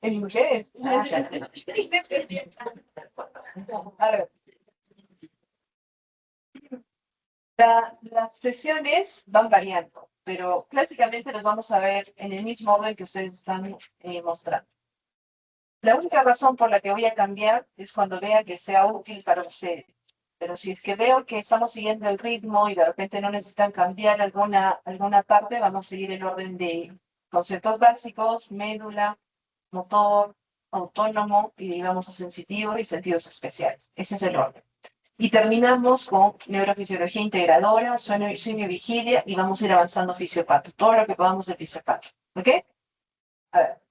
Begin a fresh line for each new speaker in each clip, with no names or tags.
¿En inglés? A ver. Las sesiones van variando, pero clásicamente los vamos a ver en el mismo orden que ustedes están mostrando. La única razón por la que voy a cambiar es cuando vea que sea útil para ustedes. Pero si es que veo que estamos siguiendo el ritmo y de repente no necesitan cambiar alguna parte, vamos a seguir el orden de conceptos básicos, médula, motor, autónomo, y de ahí vamos a sensitivo y sentidos especiales. Ese es el orden. Y terminamos con neurofisiología integradora, sueño y vigilia, y vamos a ir avanzando fisiopato, todo lo que podamos de fisiopato. ¿Ok? A ver.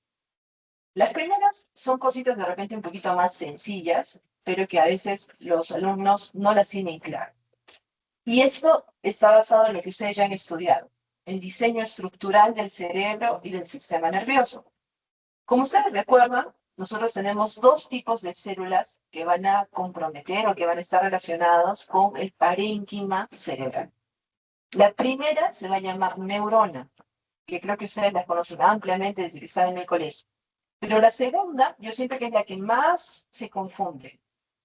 Las primeras son cositas de repente un poquito más sencillas, pero que a veces los alumnos no las tienen claro. Y esto está basado en lo que ustedes ya han estudiado, el diseño estructural del cerebro y del sistema nervioso. Como ustedes recuerdan, nosotros tenemos dos tipos de células que van a comprometer o que van a estar relacionadas con el parénquima cerebral. La primera se va a llamar neurona, que creo que ustedes la conocen ampliamente desde que están en el colegio. Pero la segunda, yo siento que es la que más se confunde.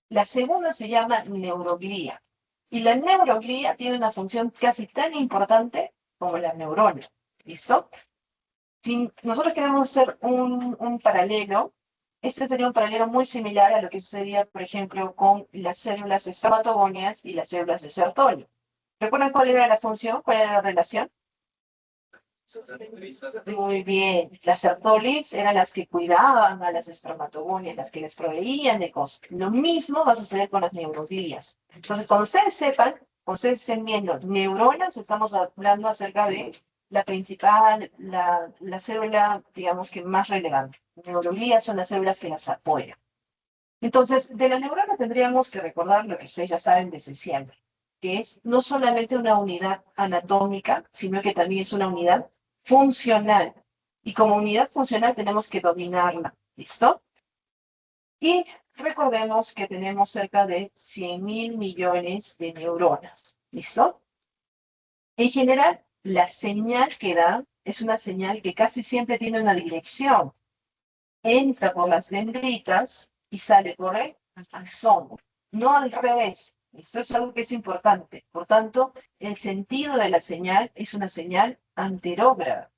La segunda se llama neuroglía. Y la neuroglía tiene una función casi tan importante como la neurona. ¿Listo? Si nosotros queremos hacer un paralelo, este sería un paralelo muy similar a lo que sucedía, por ejemplo, con las células espermatogonias y las células de Sertoli. ¿Recuerdan cuál era la función? ¿Cuál era la relación? Muy bien. Las Sertolis eran las que cuidaban a las espermatogonias, las que les proveían de cosas. Lo mismo va a suceder con las neuroglías. Entonces, cuando ustedes sepan, cuando ustedes estén viendo neuronas, estamos hablando acerca de la principal, la célula, digamos que más relevante. Neuroglías son las células que las apoyan. Entonces, de la neurona tendríamos que recordar lo que ustedes ya saben desde siempre, que es no solamente una unidad anatómica, sino que también es una unidad funcional. Y como unidad funcional tenemos que dominarla. ¿Listo? Y recordemos que tenemos cerca de 100.000 millones de neuronas. ¿Listo? En general, la señal que da es una señal que casi siempre tiene una dirección. Entra por las dendritas y sale por el axón, no al revés. Esto es algo que es importante. Por tanto, el sentido de la señal es una señal anterógrada,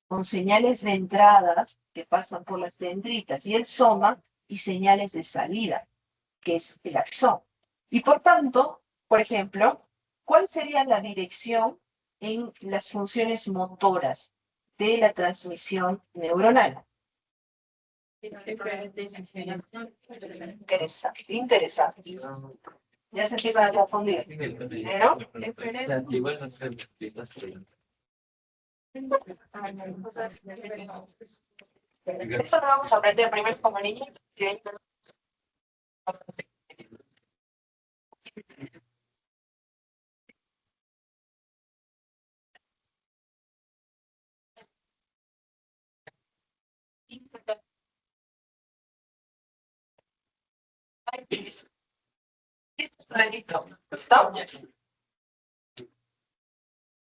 con señales de entradas que pasan por las dendritas y el soma y señales de salida, que es el axón. Y por tanto, por ejemplo, ¿cuál sería la dirección en las funciones motoras de la transmisión neuronal? Interesante, interesante. Ya se empiezan a confundir. ¿Pero? Eso lo vamos a aprender primero como niños. ¿Listo?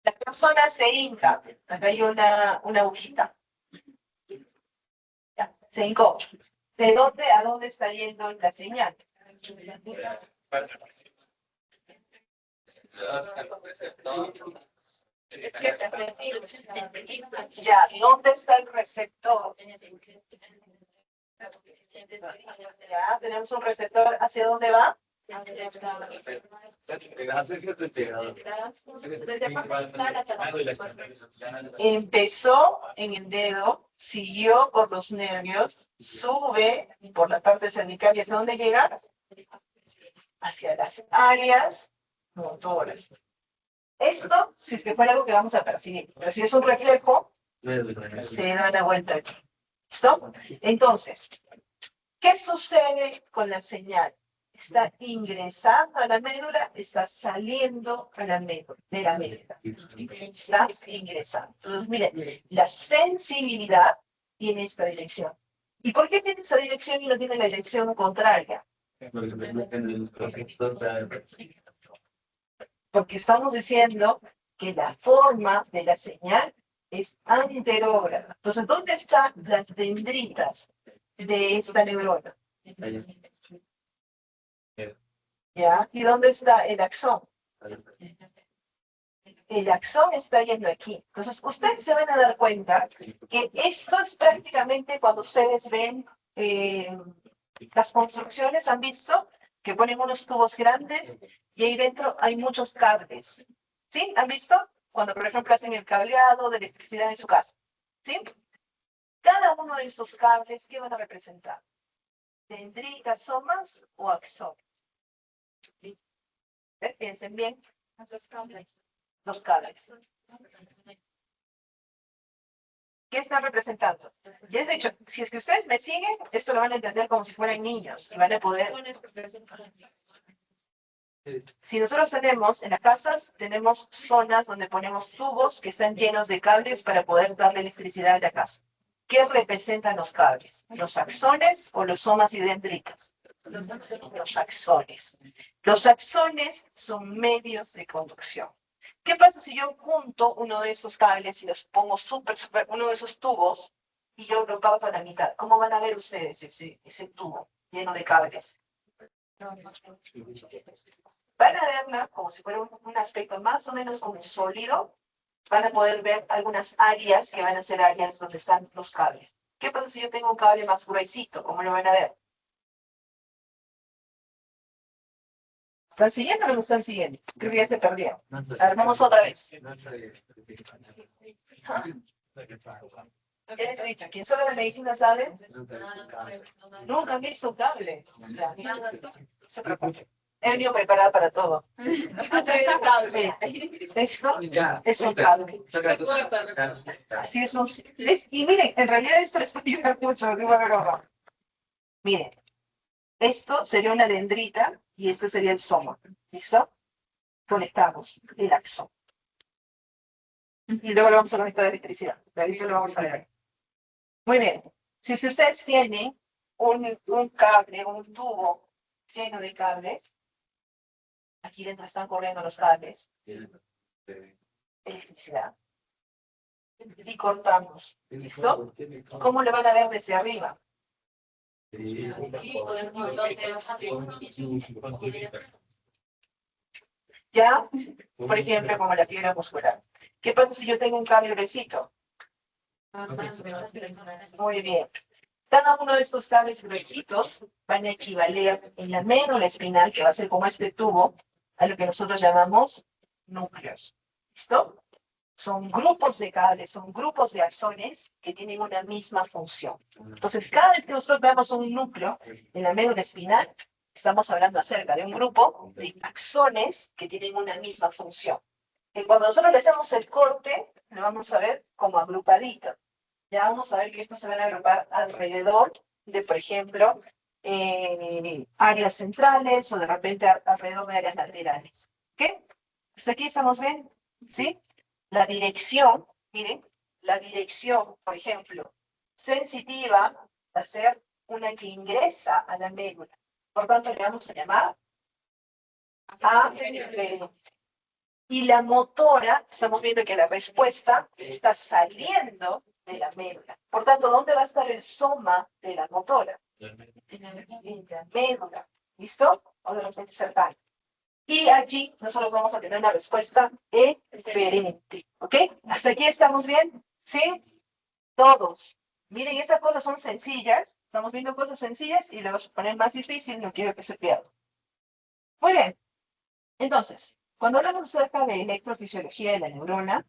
La persona se hinca. Acá hay una agujita. Ya, se hincó. ¿De dónde a dónde está yendo la señal? Ya, ¿dónde está el receptor? Ya, tenemos un receptor. ¿Hacia dónde va? Empezó en el dedo, siguió por los nervios, sube por la parte cervical y ¿hacia dónde llega? Hacia las áreas motoras. Esto, si es que fuera algo que vamos a percibir, pero si es un reflejo, se da la vuelta aquí. ¿Listo? Entonces, ¿qué sucede con la señal? Está ingresando a la médula, está saliendo a la médula, de la médula. Está ingresando. Entonces, miren, la sensibilidad tiene esta dirección. ¿Y por qué tiene esa dirección y no tiene la dirección contraria? Porque estamos diciendo que la forma de la señal es anterógrada. Entonces, ¿dónde están las dendritas de esta neurona? ¿Ya? ¿Y dónde está el axón? El axón está yendo aquí. Entonces, ustedes se van a dar cuenta que esto es prácticamente cuando ustedes ven las construcciones, han visto que ponen unos tubos grandes y ahí dentro hay muchos cables. ¿Sí? ¿Han visto? Cuando, por ejemplo, hacen el cableado de electricidad en su casa. ¿Sí? Cada uno de esos cables, ¿qué van a representar? ¿Dendritas, somas o axones? Piensen bien. Los cables. ¿Qué están representando? Ya he dicho, si es que ustedes me siguen, esto lo van a entender como si fueran niños y van a poder. Si nosotros tenemos, en las casas, tenemos zonas donde ponemos tubos que están llenos de cables para poder darle electricidad a la casa. ¿Qué representan los cables? ¿Los axones o los somas y dendritas? Los axones. Los axones son medios de conducción. ¿Qué pasa si yo junto uno de esos cables y los pongo uno de esos tubos y yo lo parto a la mitad? ¿Cómo van a ver ustedes ese tubo lleno de cables? Van a verla como si fuera un aspecto más o menos como sólido. Van a poder ver algunas áreas que van a ser áreas donde están los cables. ¿Qué pasa si yo tengo un cable más gruesito? ¿Cómo lo van a ver? ¿Están siguiendo o no me están siguiendo? Creo que ya se perdieron. A ver, vamos otra vez. ¿Qué les he dicho? ¿Quién solo de medicina sabe? Nunca han visto un cable. No se preocupe. He venido preparada para todo. Esto es un cable. Así es. Y miren, en realidad esto les va a ayudar mucho. Miren, esto sería una dendrita y este sería el soma. ¿Listo? Conectamos el axón. Y luego lo vamos a conectar a electricidad. Ahí se lo vamos a ver. Muy bien. Si ustedes tienen un cable, un tubo lleno de cables, aquí dentro están corriendo los cables, electricidad, y cortamos. ¿Listo? ¿Cómo lo van a ver desde arriba? Ya, por ejemplo, como la fibra muscular. ¿Qué pasa si yo tengo un cable gruesito? Muy bien. Cada uno de estos cables gruesitos van a equivaler en la médula espinal, que va a ser como este tubo, a lo que nosotros llamamos núcleos. ¿Listo? Son grupos de cables, son grupos de axones que tienen una misma función. Entonces, cada vez que nosotros veamos un núcleo en la médula espinal, estamos hablando acerca de un grupo de axones que tienen una misma función. Y cuando nosotros le hacemos el corte, lo vamos a ver como agrupadito. Ya vamos a ver que estos se van a agrupar alrededor de, por ejemplo, áreas centrales o de repente alrededor de áreas laterales. ¿Ok? ¿Hasta aquí estamos bien? ¿Sí? La dirección, miren, la dirección, por ejemplo, sensitiva va a ser una que ingresa a la médula. Por tanto, le vamos a llamar aferente. Y la motora, estamos viendo que la respuesta está saliendo de la médula. Por tanto, ¿dónde va a estar el soma de la motora? En la médula. ¿Listo? O de repente cercano. Y allí nosotros vamos a tener una respuesta eferente. ¿Ok? ¿Hasta aquí estamos bien? ¿Sí? Todos. Miren, esas cosas son sencillas. Estamos viendo cosas sencillas y luego se ponen más difícil. No quiero que se pierdan. Muy bien. Entonces, cuando hablamos acerca de electrofisiología de la neurona,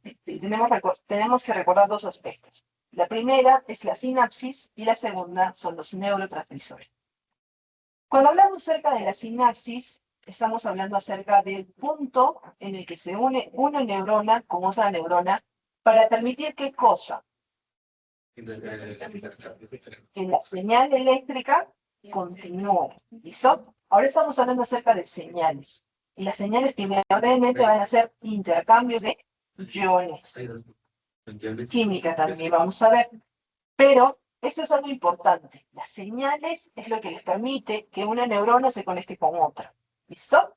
tenemos que recordar dos aspectos. La primera es la sinapsis y la segunda son los neurotransmisores. Cuando hablamos acerca de la sinapsis, estamos hablando acerca del punto en el que se une una neurona con otra neurona para permitir ¿qué cosa? Que la señal eléctrica continúe. ¿Listo? Ahora estamos hablando acerca de señales. Y las señales primordialmente van a ser intercambios de iones. Química también vamos a ver. Pero eso es algo importante. Las señales es lo que les permite que una neurona se conecte con otra. ¿Listo?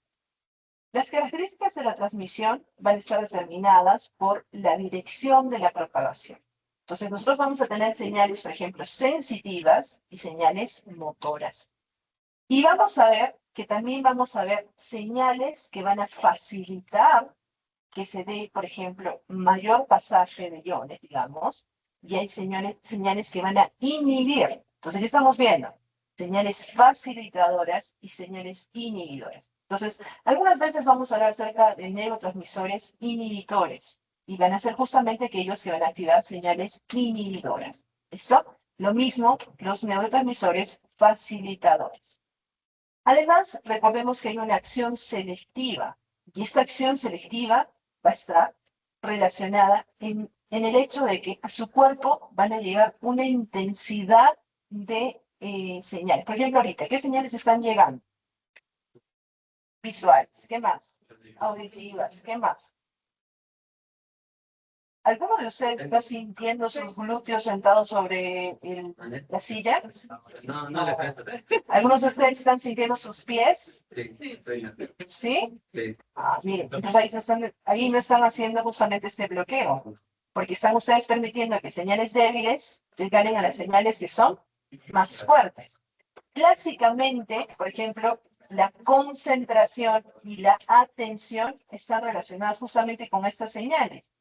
Las características de la transmisión van a estar determinadas por la dirección de la propagación. Entonces, nosotros vamos a tener señales, por ejemplo, sensitivas y señales motoras. Y vamos a ver que también vamos a ver señales que van a facilitar que se dé, por ejemplo, mayor pasaje de iones, digamos, y hay señales que van a inhibir. Entonces, ya estamos viendo señales facilitadoras y señales inhibidoras. Entonces, algunas veces vamos a hablar acerca de neurotransmisores inhibitores y van a ser justamente aquellos que van a activar señales inhibidoras. ¿Listo? Lo mismo los neurotransmisores facilitadores. Además, recordemos que hay una acción selectiva y esta acción selectiva va a estar relacionada en el hecho de que a su cuerpo van a llegar una intensidad de señales. Por ejemplo, ahorita, ¿qué señales están llegando? Visuales, ¿qué más? Auditivas, ¿qué más? ¿Alguno de ustedes está sintiendo sus glúteos sentados sobre la silla?
No, no le presta.
¿Algunos de ustedes están sintiendo sus pies?
Sí,
¿Sí?
sí.
Ah, miren, entonces ahí no están haciendo justamente este bloqueo, porque están ustedes permitiendo que señales débiles les ganen a las señales que son más fuertes. Clásicamente, por ejemplo, la concentración y la atención están relacionadas justamente con estas señales.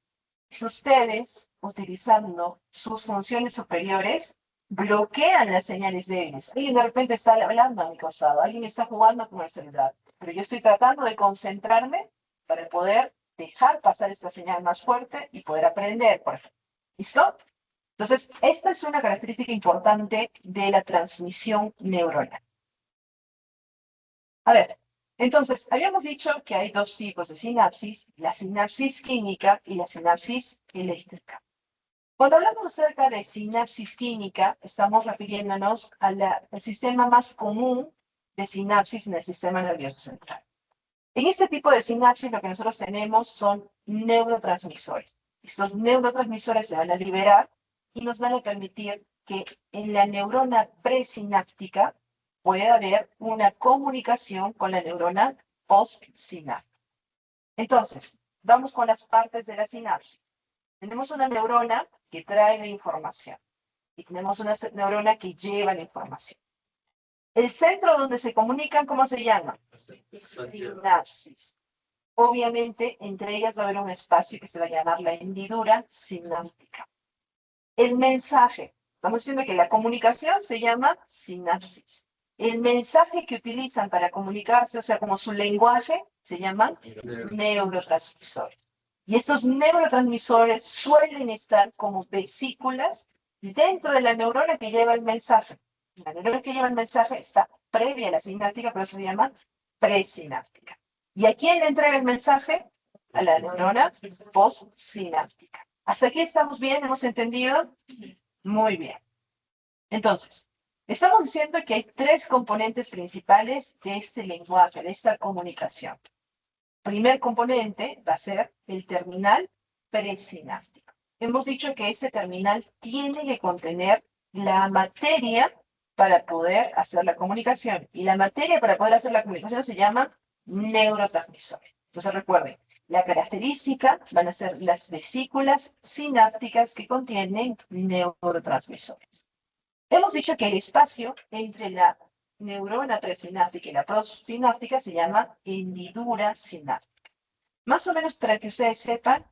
Si ustedes, utilizando sus funciones superiores, bloquean las señales débiles. Alguien de repente está hablando a mi costado, alguien está jugando con el celular, pero yo estoy tratando de concentrarme para poder dejar pasar esta señal más fuerte y poder aprender, por ejemplo. ¿Listo? Entonces, esta es una característica importante de la transmisión neuronal. A ver, entonces, habíamos dicho que hay dos tipos de sinapsis, la sinapsis química y la sinapsis eléctrica. Cuando hablamos acerca de sinapsis química, estamos refiriéndonos al sistema más común de sinapsis en el sistema nervioso central. En este tipo de sinapsis lo que nosotros tenemos son neurotransmisores. Estos neurotransmisores se van a liberar y nos van a permitir que en la neurona presináptica pueda haber una comunicación con la neurona postsináptica. Entonces, vamos con las partes de la sinapsis. Tenemos una neurona que trae la información y tenemos una neurona que lleva la información. El centro donde se comunican, ¿cómo se llama? Sinapsis. Obviamente, entre ellas va a haber un espacio que se va a llamar la hendidura sináptica. El mensaje. Estamos diciendo que la comunicación se llama sinapsis. El mensaje que utilizan para comunicarse, o sea, como su lenguaje, se llaman neurotransmisores. Y estos neurotransmisores suelen estar como vesículas dentro de la neurona que lleva el mensaje. La neurona que lleva el mensaje está previa a la sináptica, por eso se llama presináptica. ¿Y a quién le entrega el mensaje? A la neurona postsináptica. ¿Hasta aquí estamos bien? ¿Hemos entendido? Muy bien. Entonces, estamos diciendo que hay tres componentes principales de este lenguaje, de esta comunicación. Primer componente va a ser el terminal presináptico. Hemos dicho que ese terminal tiene que contener la materia para poder hacer la comunicación. Y la materia para poder hacer la comunicación se llama neurotransmisores. Entonces recuerden, la característica van a ser las vesículas sinápticas que contienen neurotransmisores. Hemos dicho que el espacio entre la neurona presináptica y la postsináptica se llama hendidura sináptica. Más o menos para que ustedes sepan,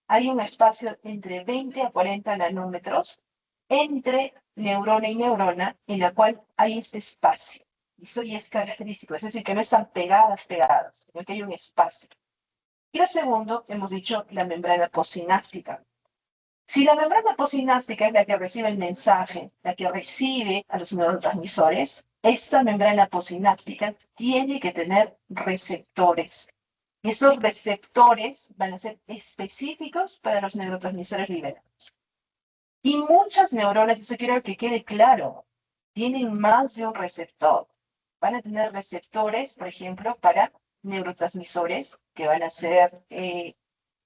hay un espacio entre 20 a 40 nanómetros entre neurona y neurona, en la cual hay este espacio. Eso ya es característico, es decir, que no están pegadas, sino que hay un espacio. Y lo segundo, hemos dicho, la membrana postsináptica. Si la membrana postsináptica es la que recibe el mensaje, la que recibe a los neurotransmisores, esta membrana postsináptica tiene que tener receptores. Y esos receptores van a ser específicos para los neurotransmisores liberados. Y muchas neuronas, yo quiero que quede claro, tienen más de un receptor. Van a tener receptores, por ejemplo, para neurotransmisores que van a ser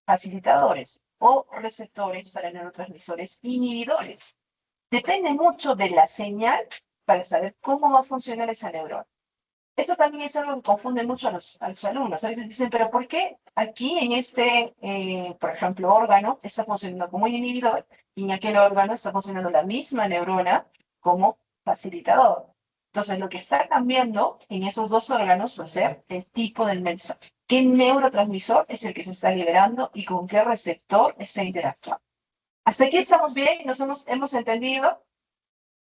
facilitadores o receptores para neurotransmisores inhibidores. Depende mucho de la señal para saber cómo va a funcionar esa neurona. Eso también es algo que confunde mucho a los alumnos. A veces dicen, pero ¿por qué aquí en este, por ejemplo, órgano está funcionando como un inhibidor y en aquel órgano está funcionando la misma neurona como facilitador? Entonces, lo que está cambiando en esos dos órganos va a ser el tipo del mensaje. ¿Qué neurotransmisor es el que se está liberando y con qué receptor está interactuando? Hasta aquí estamos bien, hemos entendido.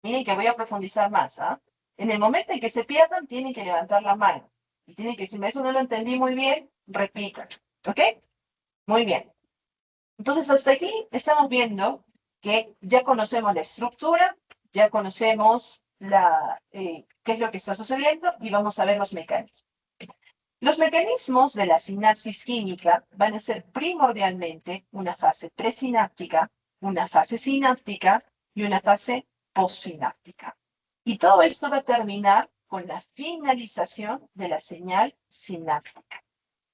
Miren que voy a profundizar más, ¿ah? En el momento en que se pierdan, tienen que levantar la mano. Y tienen que decirme, eso no lo entendí muy bien, repitan. ¿Ok? Muy bien. Entonces, hasta aquí estamos viendo que ya conocemos la estructura, ya conocemos qué es lo que está sucediendo y vamos a ver los mecanismos. Los mecanismos de la sinapsis química van a ser primordialmente una fase presináptica, una fase sináptica y una fase postsináptica. Y todo esto va a terminar con la finalización de la señal sináptica.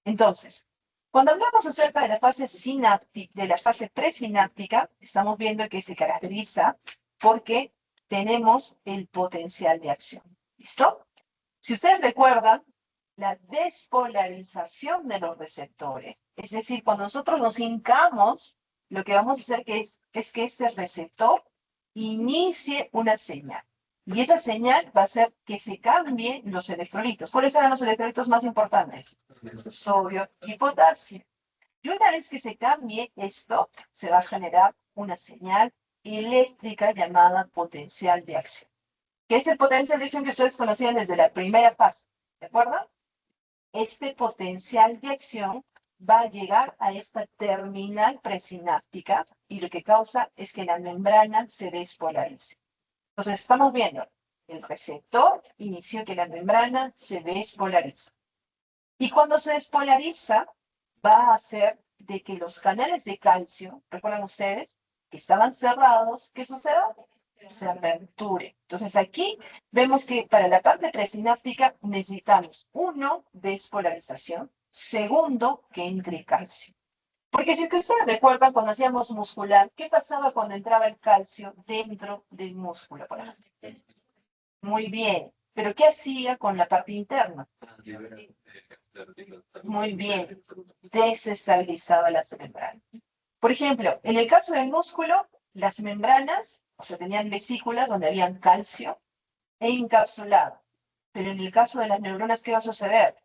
Entonces, cuando hablamos acerca de la fase sináptica, de la fase presináptica, estamos viendo que se caracteriza porque tenemos el potencial de acción. ¿Listo? Si ustedes recuerdan, la despolarización de los receptores, es decir, cuando nosotros nos hincamos, lo que vamos a hacer es que ese receptor inicie una señal. Y esa señal va a hacer que se cambien los electrolitos. ¿Cuáles eran los electrolitos más importantes? Sodio y potasio. Y una vez que se cambie esto, se va a generar una señal eléctrica llamada potencial de acción, que es el potencial de acción que ustedes conocían desde la primera fase. ¿De acuerdo? Este potencial de acción va a llegar a esta terminal presináptica y lo que causa es que la membrana se despolarice. Entonces estamos viendo, el receptor inició que la membrana se despolariza. Y cuando se despolariza, va a hacer de que los canales de calcio, recuerdan ustedes, que estaban cerrados, ¿qué suceda? Se aperture. Entonces aquí vemos que para la parte presináptica necesitamos, uno, despolarización, segundo, que entre calcio. Porque si ustedes recuerdan cuando hacíamos muscular, ¿qué pasaba cuando entraba el calcio dentro del músculo, por ejemplo? Muy bien. ¿Pero qué hacía con la parte interna? Muy bien. Desestabilizaba las membranas. Por ejemplo, en el caso del músculo, las membranas, o sea, tenían vesículas donde habían calcio e encapsulado. Pero en el caso de las neuronas, ¿qué va a suceder?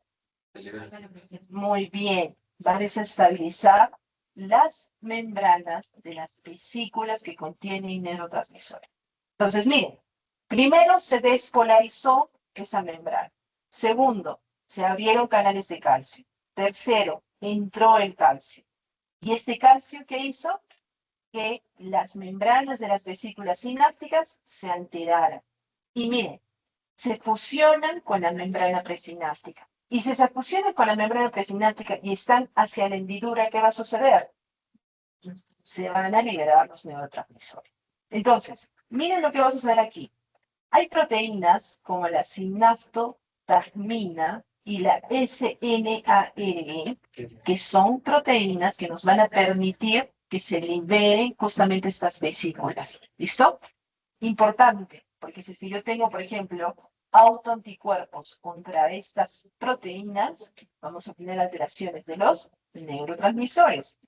Muy bien. Va a desestabilizar las membranas de las vesículas que contienen neurotransmisores. Entonces, miren, primero se despolarizó esa membrana. Segundo, se abrieron canales de calcio. Tercero, entró el calcio. ¿Y este calcio qué hizo? Que las membranas de las vesículas sinápticas se alteraran. Y miren, se fusionan con la membrana presináptica. Y si se fusionan con la membrana presináptica y están hacia la hendidura, ¿qué va a suceder? Se van a liberar los neurotransmisores. Entonces, miren lo que va a suceder aquí. Hay proteínas como la sinaptotasmina y la SNARE, que son proteínas que nos van a permitir que se liberen justamente estas vesículas. ¿Listo? Importante, porque si yo tengo, por ejemplo, autoanticuerpos contra estas proteínas, vamos a tener alteraciones de los neurotransmisores.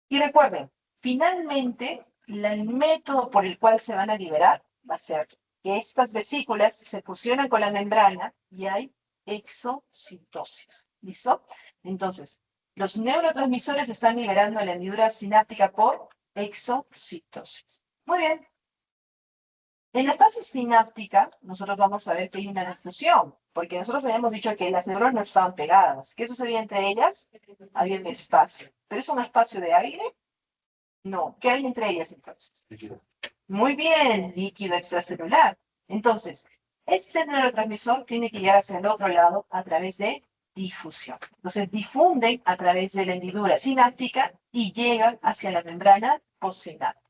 Y recuerden, finalmente, el método por el cual se van a liberar va a ser que estas vesículas se fusionan con la membrana y hay exocitosis. ¿Listo? Entonces, los neurotransmisores se están liberando en la hendidura sináptica por exocitosis. Muy bien. En la fase sináptica, nosotros vamos a ver que hay una difusión, porque nosotros habíamos dicho que las neuronas no estaban pegadas. ¿Qué sucedía entre ellas? Había un espacio. ¿Pero es un espacio de aire? No. ¿Qué hay entre ellas entonces? Muy bien, líquido extracelular. Entonces, este neurotransmisor tiene que llegar hacia el otro lado a través de difusión. Entonces, difunden a través de la hendidura sináptica y llegan hacia la membrana postsináptica.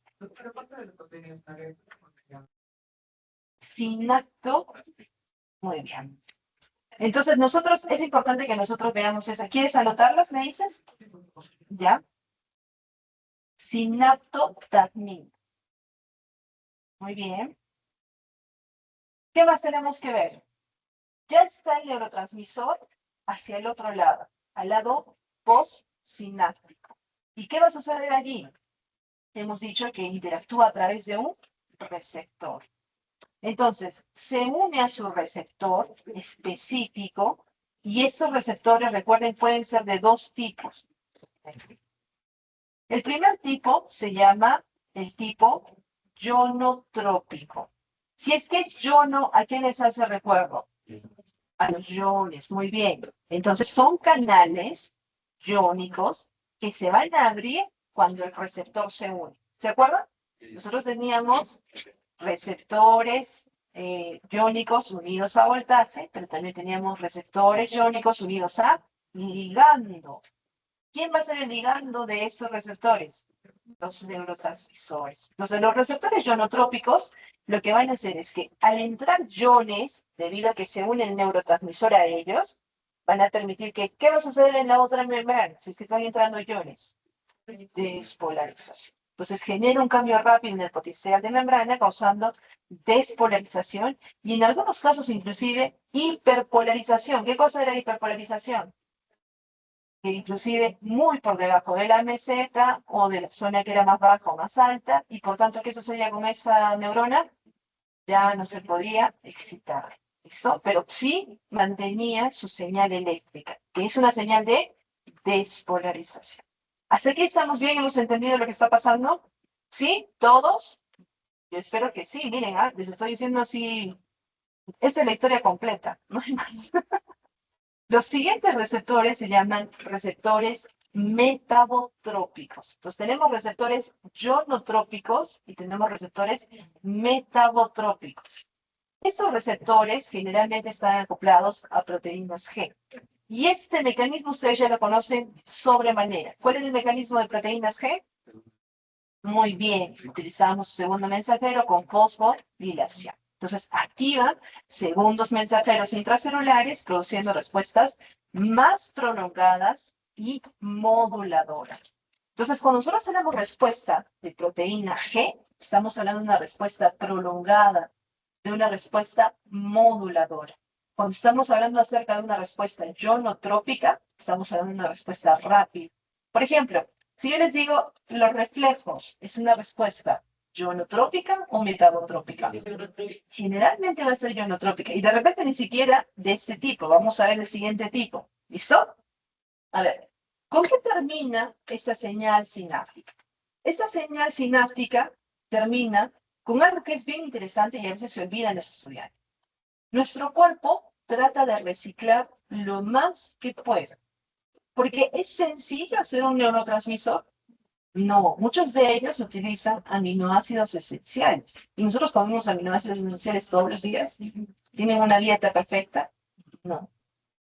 Sinapto, muy bien. Entonces, es importante que nosotros veamos esa. ¿Quieres anotarlas, me dices? ¿Ya? Sinaptotasmina. Muy bien. ¿Qué más tenemos que ver? ya está el neurotransmisor hacia el otro lado, al lado postsináptico. ¿Y qué va a suceder allí? Hemos dicho que interactúa a través de un receptor. Entonces, se une a su receptor específico y esos receptores, recuerden, pueden ser de dos tipos. El primer tipo se llama el tipo ionotrópico. Si es que iono, ¿a qué les hace recuerdo? A los iones, muy bien. Entonces son canales iónicos que se van a abrir cuando el receptor se une. ¿Se acuerdan? Nosotros teníamos receptores iónicos unidos a voltaje, pero también teníamos receptores iónicos unidos a ligando. ¿Quién va a ser el ligando de esos receptores? Los neurotransmisores. Entonces, los receptores ionotrópicos lo que van a hacer es que al entrar iones, debido a que se une el neurotransmisor a ellos, van a permitir que, ¿qué va a suceder en la otra membrana? Si es que están entrando iones, despolarización. Entonces genera un cambio rápido en el potencial de membrana, causando despolarización y en algunos casos inclusive hiperpolarización. ¿Qué cosa era hiperpolarización? Que inclusive muy por debajo de la meseta o de la zona que era más baja o más alta, y por tanto, ¿qué sucedía con esa neurona? Ya no se podía excitar, ¿listo? Pero sí mantenía su señal eléctrica, que es una señal de despolarización. ¿Hasta aquí estamos bien? ¿Hemos entendido lo que está pasando? ¿Sí? ¿Todos? Yo espero que sí. Miren, les estoy diciendo así, esta es la historia completa, no hay más. Los siguientes receptores se llaman receptores metabotrópicos. Entonces tenemos receptores ionotrópicos y tenemos receptores metabotrópicos. Estos receptores generalmente están acoplados a proteínas G. Y este mecanismo ustedes ya lo conocen sobremanera. ¿Cuál es el mecanismo de proteínas G? Muy bien, utilizamos su segundo mensajero con fosforilación. Entonces, activan segundos mensajeros intracelulares, produciendo respuestas más prolongadas y moduladoras. Entonces, cuando nosotros tenemos respuesta de proteína G, estamos hablando de una respuesta prolongada, de una respuesta moduladora. Cuando estamos hablando acerca de una respuesta ionotrópica, estamos hablando de una respuesta rápida. Por ejemplo, si yo les digo los reflejos, ¿es una respuesta ionotrópica o metabotrópica? Generalmente va a ser ionotrópica. Y de repente ni siquiera de este tipo. Vamos a ver el siguiente tipo. ¿Listo? A ver, ¿con qué termina esa señal sináptica? Esa señal sináptica termina con algo que es bien interesante y a veces se olvida en los estudiantes. Nuestro cuerpo trata de reciclar lo más que pueda. Porque es sencillo hacer un neurotransmisor. No, muchos de ellos utilizan aminoácidos esenciales. Y nosotros comemos aminoácidos esenciales todos los días. ¿Tienen una dieta perfecta? No.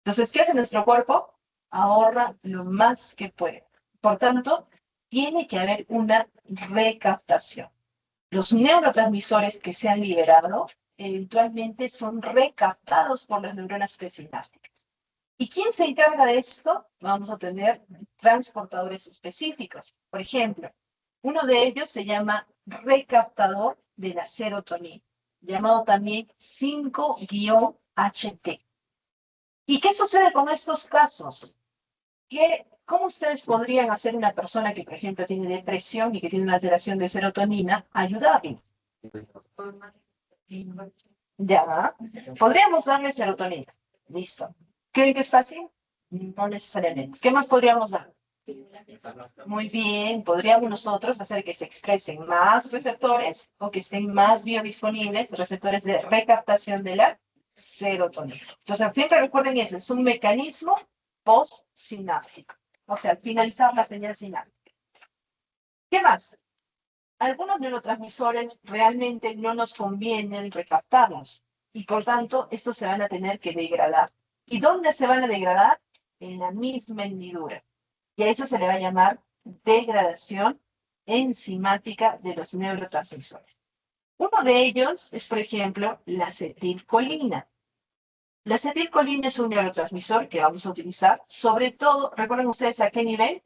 Entonces, ¿qué hace nuestro cuerpo? Ahorra lo más que puede. Por tanto, tiene que haber una recaptación. Los neurotransmisores que se han liberado eventualmente son recaptados por las neuronas presinápticas. ¿Y quién se encarga de esto? Vamos a tener transportadores específicos. Por ejemplo, uno de ellos se llama recaptador de la serotonina, llamado también 5-HT. ¿Y qué sucede con estos casos? ¿Cómo ustedes podrían hacer una persona que, por ejemplo, tiene depresión y que tiene una alteración de serotonina, ayudarle? Ya, podríamos darle serotonina. Listo. ¿Creen que es fácil? No necesariamente. ¿Qué más podríamos dar? Muy bien, podríamos nosotros hacer que se expresen más receptores o que estén más biodisponibles, receptores de recaptación de la serotonina. Entonces, siempre recuerden eso, es un mecanismo postsináptico. O sea, al finalizar la señal sináptica. ¿Qué más? Algunos neurotransmisores realmente no nos convienen recaptarlos y por tanto estos se van a tener que degradar. ¿Y dónde se van a degradar? En la misma hendidura. Y a eso se le va a llamar degradación enzimática de los neurotransmisores. Uno de ellos es, por ejemplo, la acetilcolina. La acetilcolina es un neurotransmisor que vamos a utilizar, sobre todo, ¿recuerdan ustedes a qué nivel?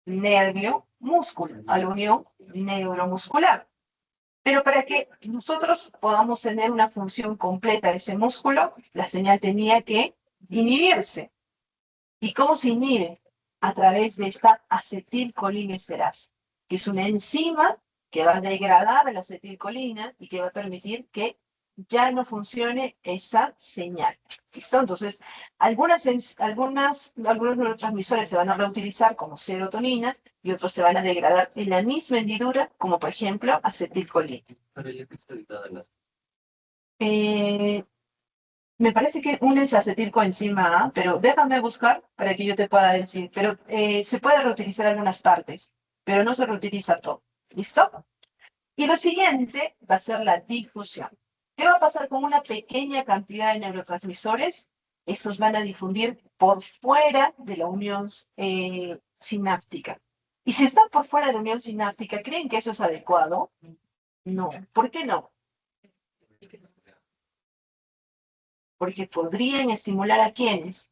Nervio, músculo, a la unión neuromuscular. Pero para que nosotros podamos tener una función completa de ese músculo, la señal tenía que inhibirse. ¿Y cómo se inhibe? A través de esta acetilcolinesterasa, que es una enzima que va a degradar la acetilcolina y que va a permitir que ya no funcione esa señal. ¿Listo? Entonces, algunos neurotransmisores se van a reutilizar como serotonina y otros se van a degradar en la misma hendidura, como por ejemplo acetilcolina.
Pero ya que está editada las.
Eh, Me parece que una es acetilcoenzima A, pero déjame buscar para que yo te pueda decir. Pero se puede reutilizar algunas partes, pero no se reutiliza todo. ¿Listo? Y lo siguiente va a ser la difusión. ¿Qué va a pasar con una pequeña cantidad de neurotransmisores? Estos van a difundir por fuera de la unión sináptica. Y si están por fuera de la unión sináptica, ¿creen que eso es adecuado? No. ¿Por qué no? Porque podrían estimular a quiénes,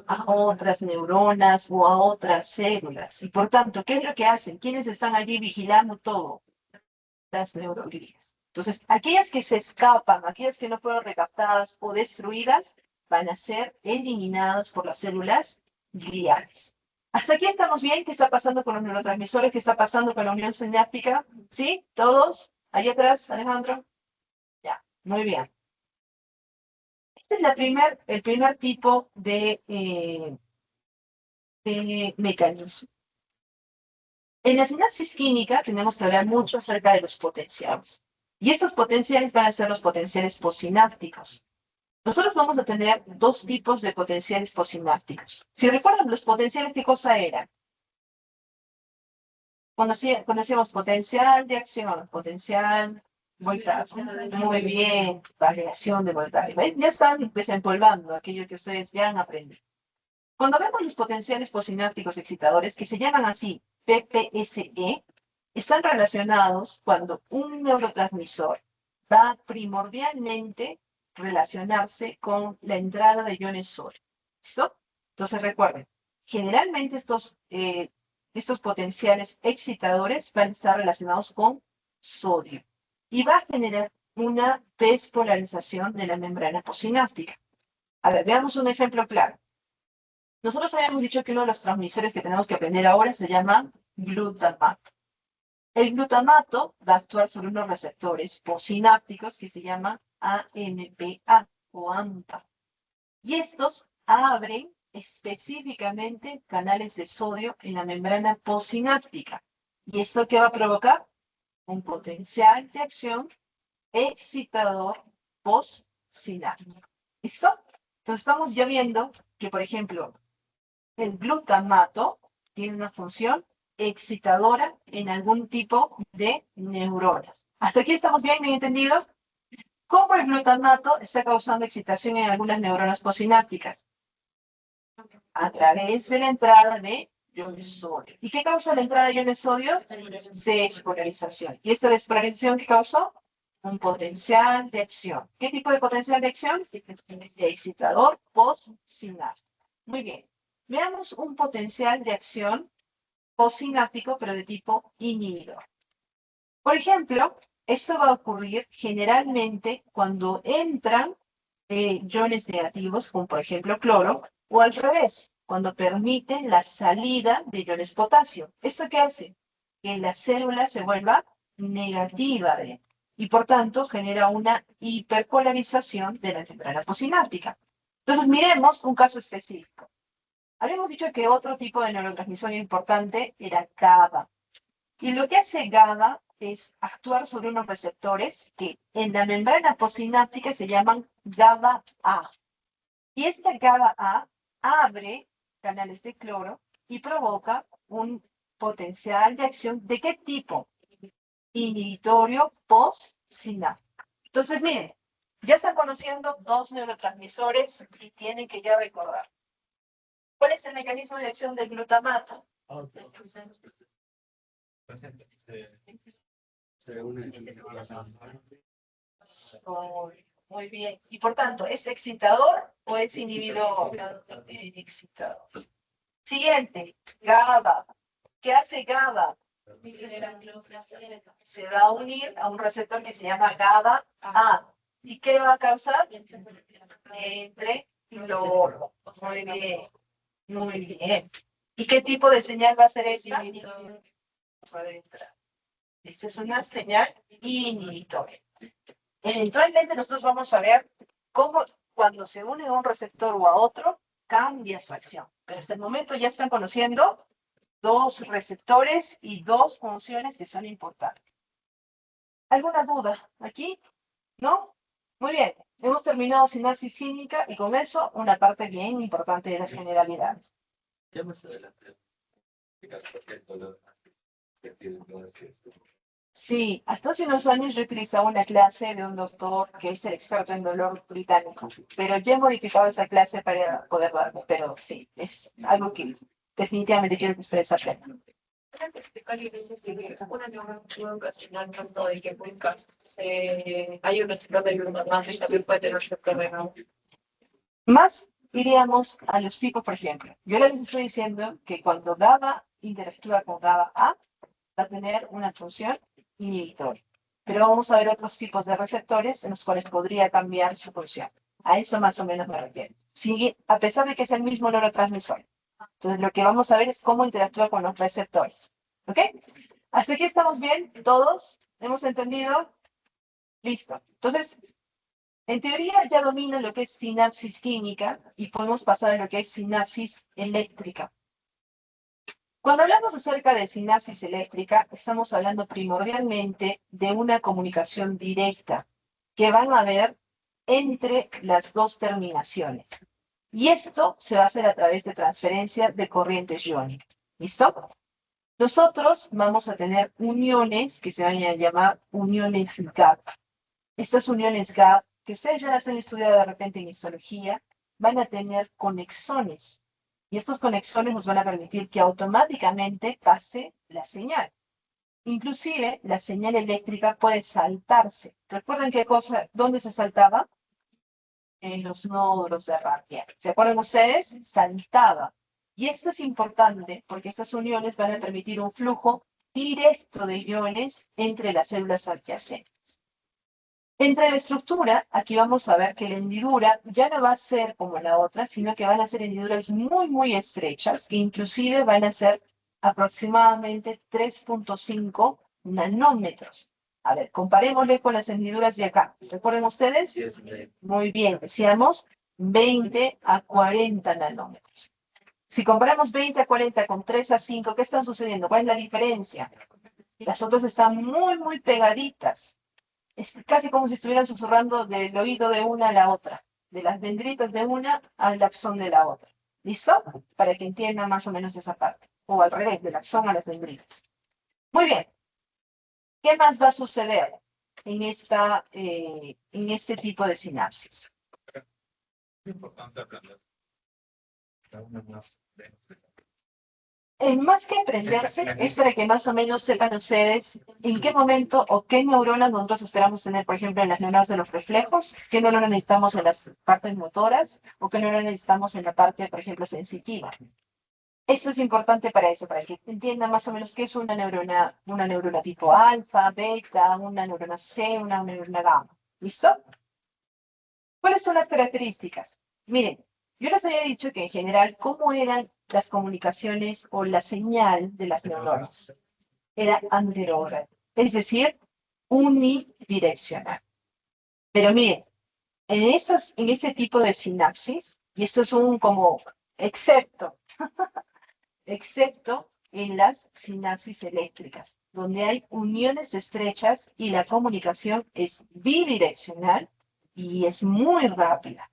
a otras neuronas o a otras células. Y por tanto, ¿qué es lo que hacen? ¿Quiénes están allí vigilando todo? Las neuroglías. Entonces, aquellas que se escapan, aquellas que no fueron recaptadas o destruidas, van a ser eliminadas por las células gliales. ¿Hasta aquí estamos bien? ¿Qué está pasando con los neurotransmisores? ¿Qué está pasando con la unión sináptica? ¿Sí? ¿Todos? ¿Ahí atrás, Alejandro? Ya, muy bien. Este es el primer tipo de mecanismo. En la sinapsis química tenemos que hablar mucho acerca de los potenciales. Y estos potenciales van a ser los potenciales posinápticos. Nosotros vamos a tener dos tipos de potenciales posinápticos. Si recuerdan, los potenciales, ¿qué cosa eran? Conocíamos potencial de acción, potencial voltaje. Muy bien, variación de voltaje. ¿Ven? Ya están desempolvando aquello que ustedes ya han aprendido. Cuando vemos los potenciales posinápticos excitadores, que se llaman así PPSE, están relacionados cuando un neurotransmisor va primordialmente relacionarse con la entrada de iones sodio. ¿Listo? Entonces recuerden, generalmente estos potenciales excitadores van a estar relacionados con sodio y va a generar una despolarización de la membrana posináptica. A ver, veamos un ejemplo claro. Nosotros habíamos dicho que uno de los transmisores que tenemos que aprender ahora se llama glutamato. El glutamato va a actuar sobre unos receptores posinápticos que se llaman AMPA o AMPA. Y estos abren específicamente canales de sodio en la membrana posináptica. ¿Y esto qué va a provocar? Un potencial de acción excitador postsináptico. ¿Listo? Entonces estamos ya viendo que, por ejemplo, el glutamato tiene una función excitadora en algún tipo de neuronas. ¿Hasta aquí estamos bien entendidos? ¿Cómo el glutamato está causando excitación en algunas neuronas posinápticas? A través de la entrada de iones sodio. ¿Y qué causa la entrada de iones sodio? Despolarización. ¿Y esta despolarización qué causó? Un potencial de acción. ¿Qué tipo de potencial de acción? Excitador postsináptico. Muy bien. Veamos un potencial de acción postsináptico, pero de tipo inhibidor. Por ejemplo, esto va a ocurrir generalmente cuando entran iones negativos, como por ejemplo cloro, o al revés, cuando permiten la salida de iones potasio. ¿Esto qué hace? Que la célula se vuelva negativa y por tanto genera una hiperpolarización de la membrana posináptica. Entonces miremos un caso específico. Habíamos dicho que otro tipo de neurotransmisor importante era GABA. Y lo que hace GABA es actuar sobre unos receptores que en la membrana posináptica se llaman GABA-A. Y esta GABA-A abre canales de cloro y provoca un potencial de acción. ¿De qué tipo? Inhibitorio postsináptico. Entonces, miren, ya están conociendo dos neurotransmisores y tienen que ya recordar. ¿Cuál es el mecanismo de acción del glutamato? Muy bien. Y por tanto, ¿es excitador o es inhibidor? Excitador. Siguiente, GABA. ¿Qué hace GABA? Se va a unir a un receptor que se llama GABA A. ¿Y qué va a causar? Entre cloro. Muy bien, muy bien. ¿Y qué tipo de señal va a ser esta? Esta es una señal inhibitoria. Eventualmente nosotros vamos a ver cómo cuando se une a un receptor o a otro, cambia su acción. Pero hasta el momento ya están conociendo dos receptores y dos funciones que son importantes. ¿Alguna duda aquí? ¿No? Muy bien. Hemos terminado sinapsis química y con eso una parte bien importante de las generalidades.
Ya más adelante, explicar por qué el dolor hace que tiene dolor así.
Sí, hasta hace unos años yo utilizaba una clase de un doctor que es el experto en dolor británico, pero ya he modificado esa clase para poder darlo, pero sí, es algo que definitivamente quiero que ustedes aprendan.
Una neurona ocasional tanto de que buscas hay un receptor de glutamato y también puede tener receptor de GABA.
Más iríamos a los tipos, por ejemplo. Yo les estoy diciendo que cuando GABA interactúa con GABA A, va a tener una función inhibitoria. Pero vamos a ver otros tipos de receptores en los cuales podría cambiar su función. A eso más o menos me refiero. Sigue, a pesar de que es el mismo neurotransmisor. Entonces, lo que vamos a ver es cómo interactúa con los receptores. ¿Ok? ¿Hasta aquí estamos bien? ¿Todos? ¿Hemos entendido? Listo. Entonces, en teoría ya domino lo que es sinapsis química y podemos pasar a lo que es sinapsis eléctrica. Cuando hablamos acerca de sinapsis eléctrica, estamos hablando primordialmente de una comunicación directa que van a haber entre las dos terminaciones. Y esto se va a hacer a través de transferencia de corrientes iónicas. ¿Listo? Nosotros vamos a tener uniones que se van a llamar uniones GAP. Estas uniones GAP, que ustedes ya las han estudiado de repente en histología, van a tener conexones. Y estos conexones nos van a permitir que automáticamente pase la señal. Inclusive, la señal eléctrica puede saltarse. ¿Recuerdan qué cosa? ¿Dónde se saltaba? En los nódulos de Raphia. ¿Se acuerdan ustedes? Saltaba. Y esto es importante porque estas uniones van a permitir un flujo directo de iones entre las células adyacentes. Entre la estructura, aquí vamos a ver que la hendidura ya no va a ser como la otra, sino que van a ser hendiduras muy, muy estrechas, que inclusive van a ser aproximadamente 3.5 nanómetros. A ver, comparémosle con las hendiduras de acá. ¿Recuerden ustedes? Muy bien, decíamos 20 a 40 nanómetros. Si comparamos 20 a 40 con 3 a 5, ¿qué está sucediendo? ¿Cuál es la diferencia? Las otras están muy, muy pegaditas. Es casi como si estuvieran susurrando del oído de una a la otra, de las dendritas de una al axón de la otra. ¿Listo? Para que entiendan más o menos esa parte. O al revés, del axón a las dendritas. Muy bien. ¿Qué más va a suceder en este tipo de sinapsis?
Es importante aprender. Una más de
Más que aprenderse, es para que más o menos sepan ustedes en qué momento o qué neuronas nosotros esperamos tener, por ejemplo, en las neuronas de los reflejos, qué neuronas necesitamos en las partes motoras o qué neuronas necesitamos en la parte, por ejemplo, sensitiva. Esto es importante para eso, para que entiendan más o menos qué es una neurona tipo alfa, beta, una neurona C, una neurona gamma. ¿Listo? ¿Cuáles son las características? Miren, yo les había dicho que en general, ¿cómo eran las comunicaciones o la señal de las neuronas? Era anterógrada, es decir, unidireccional. Pero miren, en ese tipo de sinapsis, y esto es un como excepto en las sinapsis eléctricas, donde hay uniones estrechas y la comunicación es bidireccional y es muy rápida,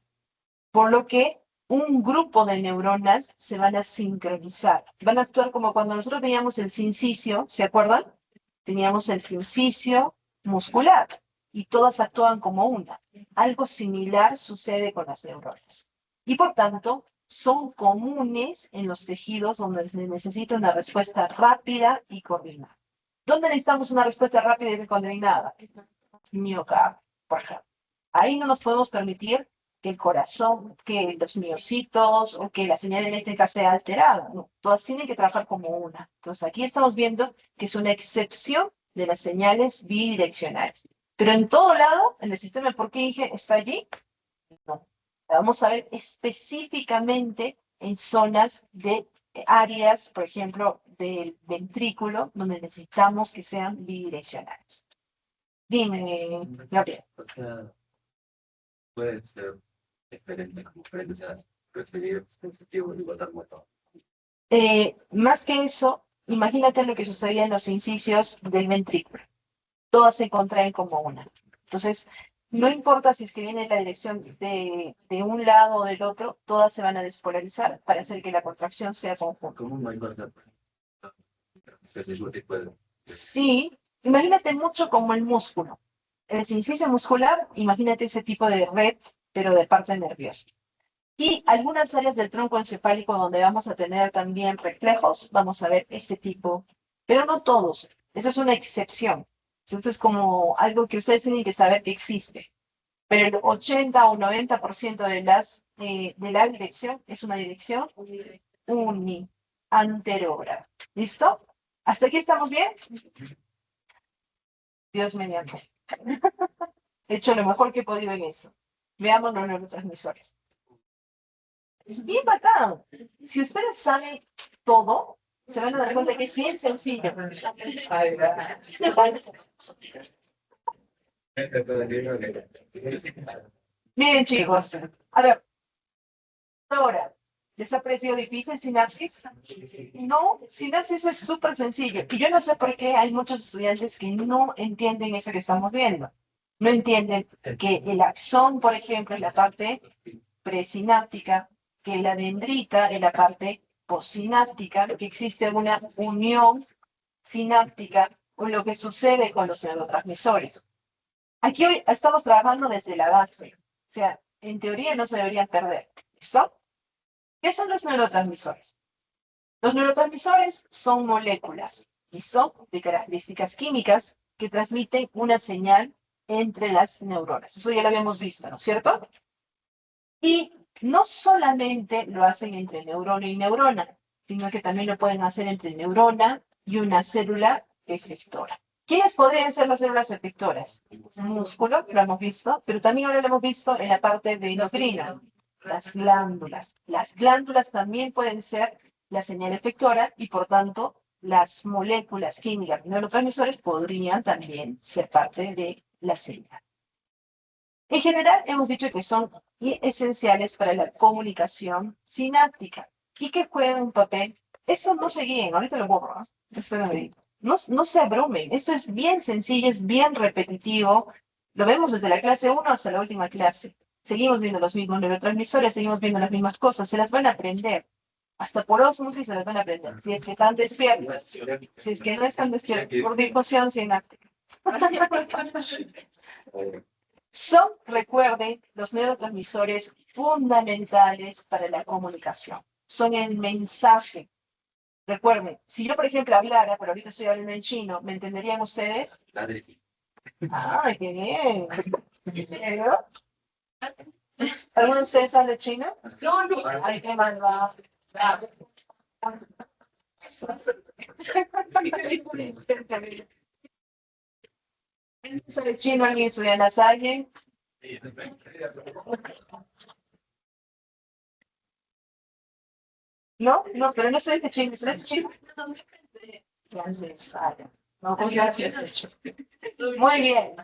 por lo que un grupo de neuronas se van a sincronizar. Van a actuar como cuando nosotros veíamos el sincicio, ¿se acuerdan? Teníamos el sincicio muscular y todas actúan como una. Algo similar sucede con las neuronas. Y por tanto, son comunes en los tejidos donde se necesita una respuesta rápida y coordinada. ¿Dónde necesitamos una respuesta rápida y coordinada? Miocardio, por ejemplo. Ahí no nos podemos permitir que el corazón, que los miocitos o que la señal eléctrica sea alterada. No, todas tienen que trabajar como una. Entonces aquí estamos viendo que es una excepción de las señales bidireccionales. Pero en todo lado, en el sistema de Purkinje está allí. No. Vamos a ver específicamente en zonas de áreas, por ejemplo, del ventrículo, donde necesitamos que sean bidireccionales. Dime, Gabriel.
O sea, puede ser diferente como frente a recibir sensitivos y botar muerto.
Más que eso, imagínate lo que sucedía en los incisios del ventrículo. Todas se contraen como una. Entonces, no importa si es que viene en la dirección de un lado o del otro, todas se van a despolarizar para hacer que la contracción sea conjunta.
¿Cómo no hay cosa? Ese tipo de...
Sí, imagínate mucho como el músculo. El sincicio muscular, imagínate ese tipo de red, pero de parte nerviosa. Y algunas áreas del tronco encefálico donde vamos a tener también reflejos, vamos a ver ese tipo, pero no todos. Esa es una excepción. Entonces es como algo que ustedes tienen que saber que existe. Pero el 80 o 90% de la dirección es una dirección anterógrada. ¿Listo? ¿Hasta aquí estamos bien? Dios mediante. He hecho lo mejor que he podido en eso. Veamos los neurotransmisores. Es bien bacán. Si ustedes saben todo, se van a dar cuenta que es bien sencillo. Miren, chicos. A ver, ahora, ¿les ha parecido difícil sinapsis? No, sinapsis es súper sencillo. Y yo no sé por qué hay muchos estudiantes que no entienden eso que estamos viendo. No entienden que el axón, por ejemplo, es la parte presináptica, que la dendrita es la parte postsináptica, que existe una unión sináptica con lo que sucede con los neurotransmisores. Aquí hoy estamos trabajando desde la base, o sea, en teoría no se deberían perder. ¿Listo? ¿Qué son los neurotransmisores? Los neurotransmisores son moléculas, ¿listo? De características químicas que transmiten una señal entre las neuronas. Eso ya lo habíamos visto, ¿no es cierto? Y no solamente lo hacen entre neurona y neurona, sino que también lo pueden hacer entre neurona y una célula efectora. ¿Quiénes podrían ser las células efectoras? Músculo, lo hemos visto, pero también ahora lo hemos visto en la parte de endocrina, las glándulas. Las glándulas también pueden ser la señal efectora y por tanto las moléculas químicas, neurotransmisores, podrían también ser parte de la señal. En general, hemos dicho que son esenciales para la comunicación sináptica y que juegan un papel. Eso no se guíen, ahorita lo borro, ¿no? No se abrumen, esto es bien sencillo, es bien repetitivo. Lo vemos desde la clase 1 hasta la última clase. Seguimos viendo los mismos neurotransmisores, seguimos viendo las mismas cosas, se las van a aprender. Hasta por osmosis se las van a aprender. Si es que están despiertos, si es que no están despiertos, por difusión sináptica. Son, recuerden, los neurotransmisores fundamentales para la comunicación. Son el mensaje. Recuerden, si yo, por ejemplo, hablara, pero ahorita estoy hablando en chino, ¿me entenderían ustedes? ¡Ay, qué bien! ¿En serio? ¿Alguno de ustedes habla chino?
No, no.
¡Ay, qué malvado! ¿Sabe chino alguien estudia en la Salle? No, no, pero no soy de chino, ¿es chino? Francés, no, muy bien.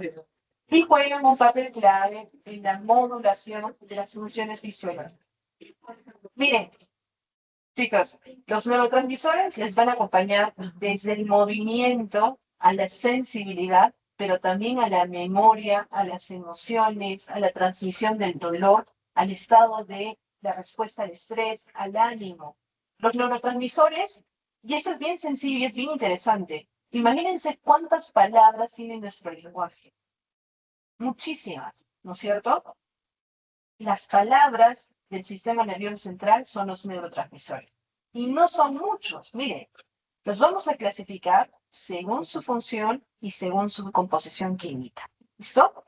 Y juegan un papel clave en la modulación de las funciones visuales. Miren, chicos, los neurotransmisores les van a acompañar desde el movimiento a la sensibilidad, pero también a la memoria, a las emociones, a la transmisión del dolor, al estado de la respuesta al estrés, al ánimo. Los neurotransmisores, y esto es bien sencillo y es bien interesante. Imagínense cuántas palabras tiene nuestro lenguaje. Muchísimas, ¿no es cierto? Las palabras del sistema nervioso central son los neurotransmisores. Y no son muchos, miren, los vamos a clasificar según su función y según su composición química. ¿Listo?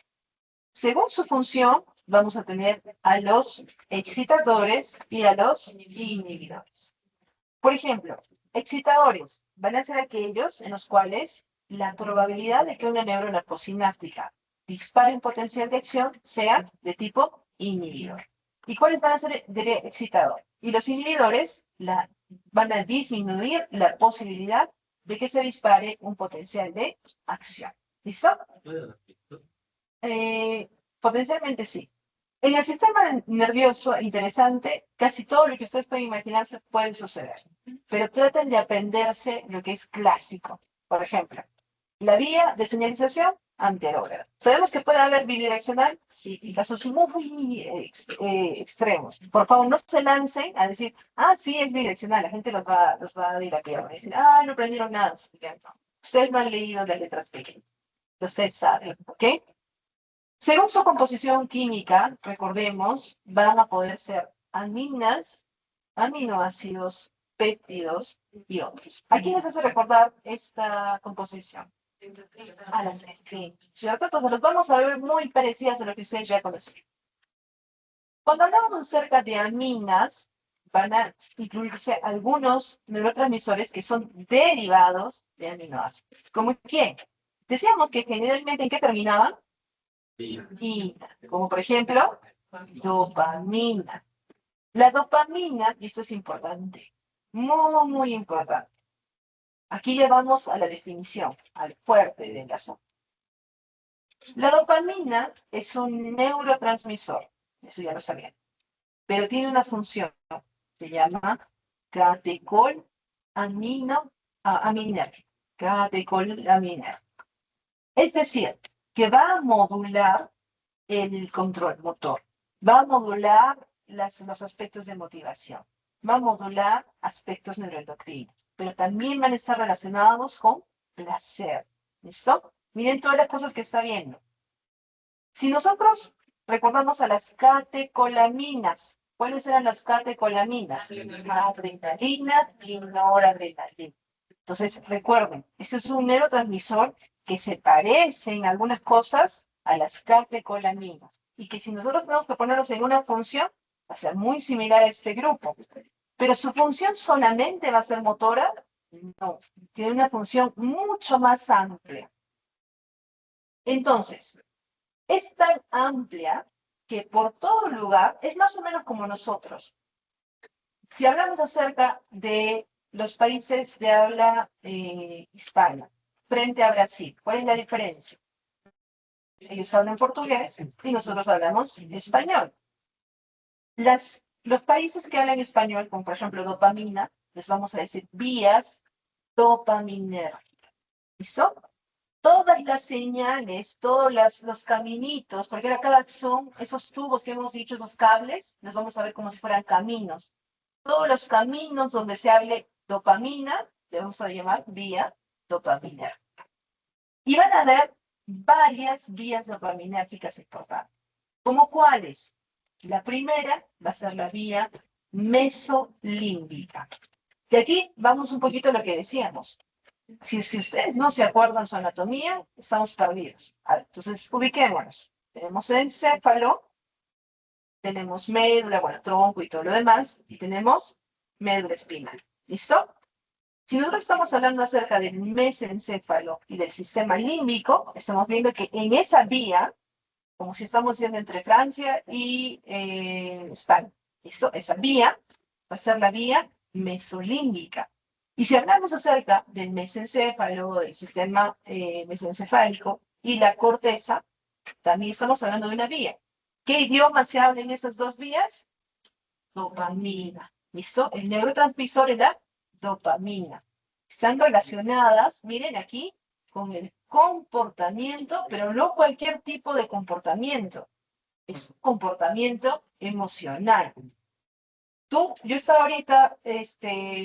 Según su función, vamos a tener a los excitadores y a los inhibidores. Por ejemplo, excitadores van a ser aquellos en los cuales la probabilidad de que una neurona posináptica dispare un potencial de acción sea de tipo inhibidor. ¿Y cuáles van a ser de excitador? Y los inhibidores van a disminuir la posibilidad de que se dispare un potencial de acción. ¿Listo? Potencialmente sí. En el sistema nervioso, interesante, casi todo lo que ustedes pueden imaginarse puede suceder. Pero traten de aprenderse lo que es clásico. Por ejemplo, la vía de señalización anterógrada. ¿Sabemos que puede haber bidireccional? Sí, en casos muy extremos. Por favor, no se lancen a decir, ah, sí, es bidireccional. La gente los va a dilapidar. Va a decir, ah, no aprendieron nada. Ustedes no han leído las letras pequeñas. Ustedes saben, ¿ok? Según su composición química, recordemos, van a poder ser aminas, aminoácidos, péptidos y otros. ¿A quién les hace recordar esta composición? A las ¿cierto? Entonces los vamos a ver muy parecidas a lo que ustedes ya conocen. Cuando hablamos acerca de aminas, van a incluirse algunos neurotransmisores que son derivados de aminoácidos. ¿Como quién? Decíamos que generalmente, ¿en qué terminaban? Y, como por ejemplo, dopamina. La dopamina, y esto es importante, muy, muy importante. Aquí ya vamos a la definición, al fuerte del asunto. La dopamina es un neurotransmisor, eso ya lo sabían, pero tiene una función, se llama catecolamínérgico. Catecolamínérgico. Es decir, que va a modular el control motor, va a modular los aspectos de motivación, va a modular aspectos neuroendocrinos, pero también van a estar relacionados con placer. ¿Listo? Miren todas las cosas que está viendo. Si nosotros recordamos a las catecolaminas, ¿cuáles eran las catecolaminas? Adrenalina y noradrenalina. Entonces, recuerden, ese es un neurotransmisor que se parece en algunas cosas a las catecolaminas. Y que si nosotros tenemos que ponerlos en una función, va a ser muy similar a este grupo. Pero su función solamente va a ser motora, no. Tiene una función mucho más amplia. Entonces, es tan amplia que por todo lugar es más o menos como nosotros. Si hablamos acerca de los países de habla hispana frente a Brasil, ¿cuál es la diferencia? Ellos hablan portugués y nosotros hablamos español. Los países que hablan español, como por ejemplo dopamina, les vamos a decir vías dopaminérgicas. ¿Listo? Todas las señales, todos los caminitos, porque era cada axón, esos tubos que hemos dicho, esos cables, los vamos a ver como si fueran caminos. Todos los caminos donde se hable dopamina, le vamos a llamar vía dopaminérgica. Y van a haber varias vías dopaminérgicas importantes. ¿Como cuáles? La primera va a ser la vía mesolímbica. Y aquí vamos un poquito a lo que decíamos. Si es que ustedes no se acuerdan su anatomía, estamos perdidos. Entonces, ubiquémonos. Tenemos encéfalo, tenemos médula, bueno, tronco y todo lo demás, y tenemos médula espinal. ¿Listo? Si nosotros estamos hablando acerca del mesencéfalo y del sistema límbico, estamos viendo que en esa vía, como si estamos yendo entre Francia y España, ¿listo? Esa vía va a ser la vía mesolímbica. Y si hablamos acerca del mesencéfalo, del sistema mesencefálico y la corteza, también estamos hablando de una vía. ¿Qué idioma se habla en esas dos vías? Dopamina. ¿Listo? El neurotransmisor es la dopamina. Están relacionadas, miren aquí, con el comportamiento, pero no cualquier tipo de comportamiento. Es un comportamiento emocional. Yo estaba ahorita,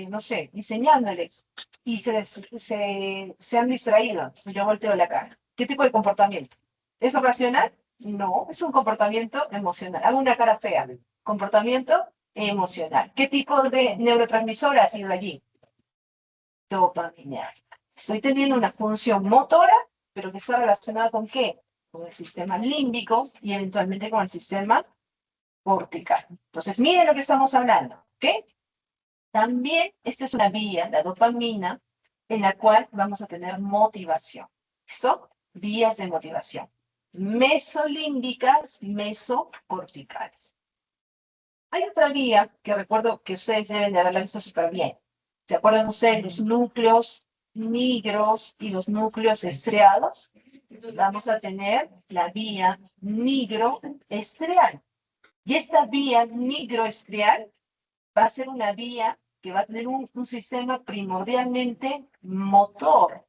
no sé, enseñándoles y se han distraído. Entonces yo volteo la cara. ¿Qué tipo de comportamiento? ¿Es racional? No, es un comportamiento emocional. Hago una cara fea. Comportamiento emocional. ¿Qué tipo de neurotransmisor ha sido allí? Dopamina. Estoy teniendo una función motora, pero que está relacionada con ¿qué? con el sistema límbico y eventualmente con el sistema cortical. Entonces, miren lo que estamos hablando, ¿ok? También esta es una vía, la dopamina, en la cual vamos a tener motivación. ¿Listo? Vías de motivación. Mesolímbicas, mesocorticales. Hay otra vía que recuerdo que ustedes deben de haberla visto súper bien. ¿Se acuerdan ustedes los núcleos nigros y los núcleos estriados? Vamos a tener la vía nigroestrial. Y esta vía nigroestrial va a ser una vía que va a tener un sistema primordialmente motor.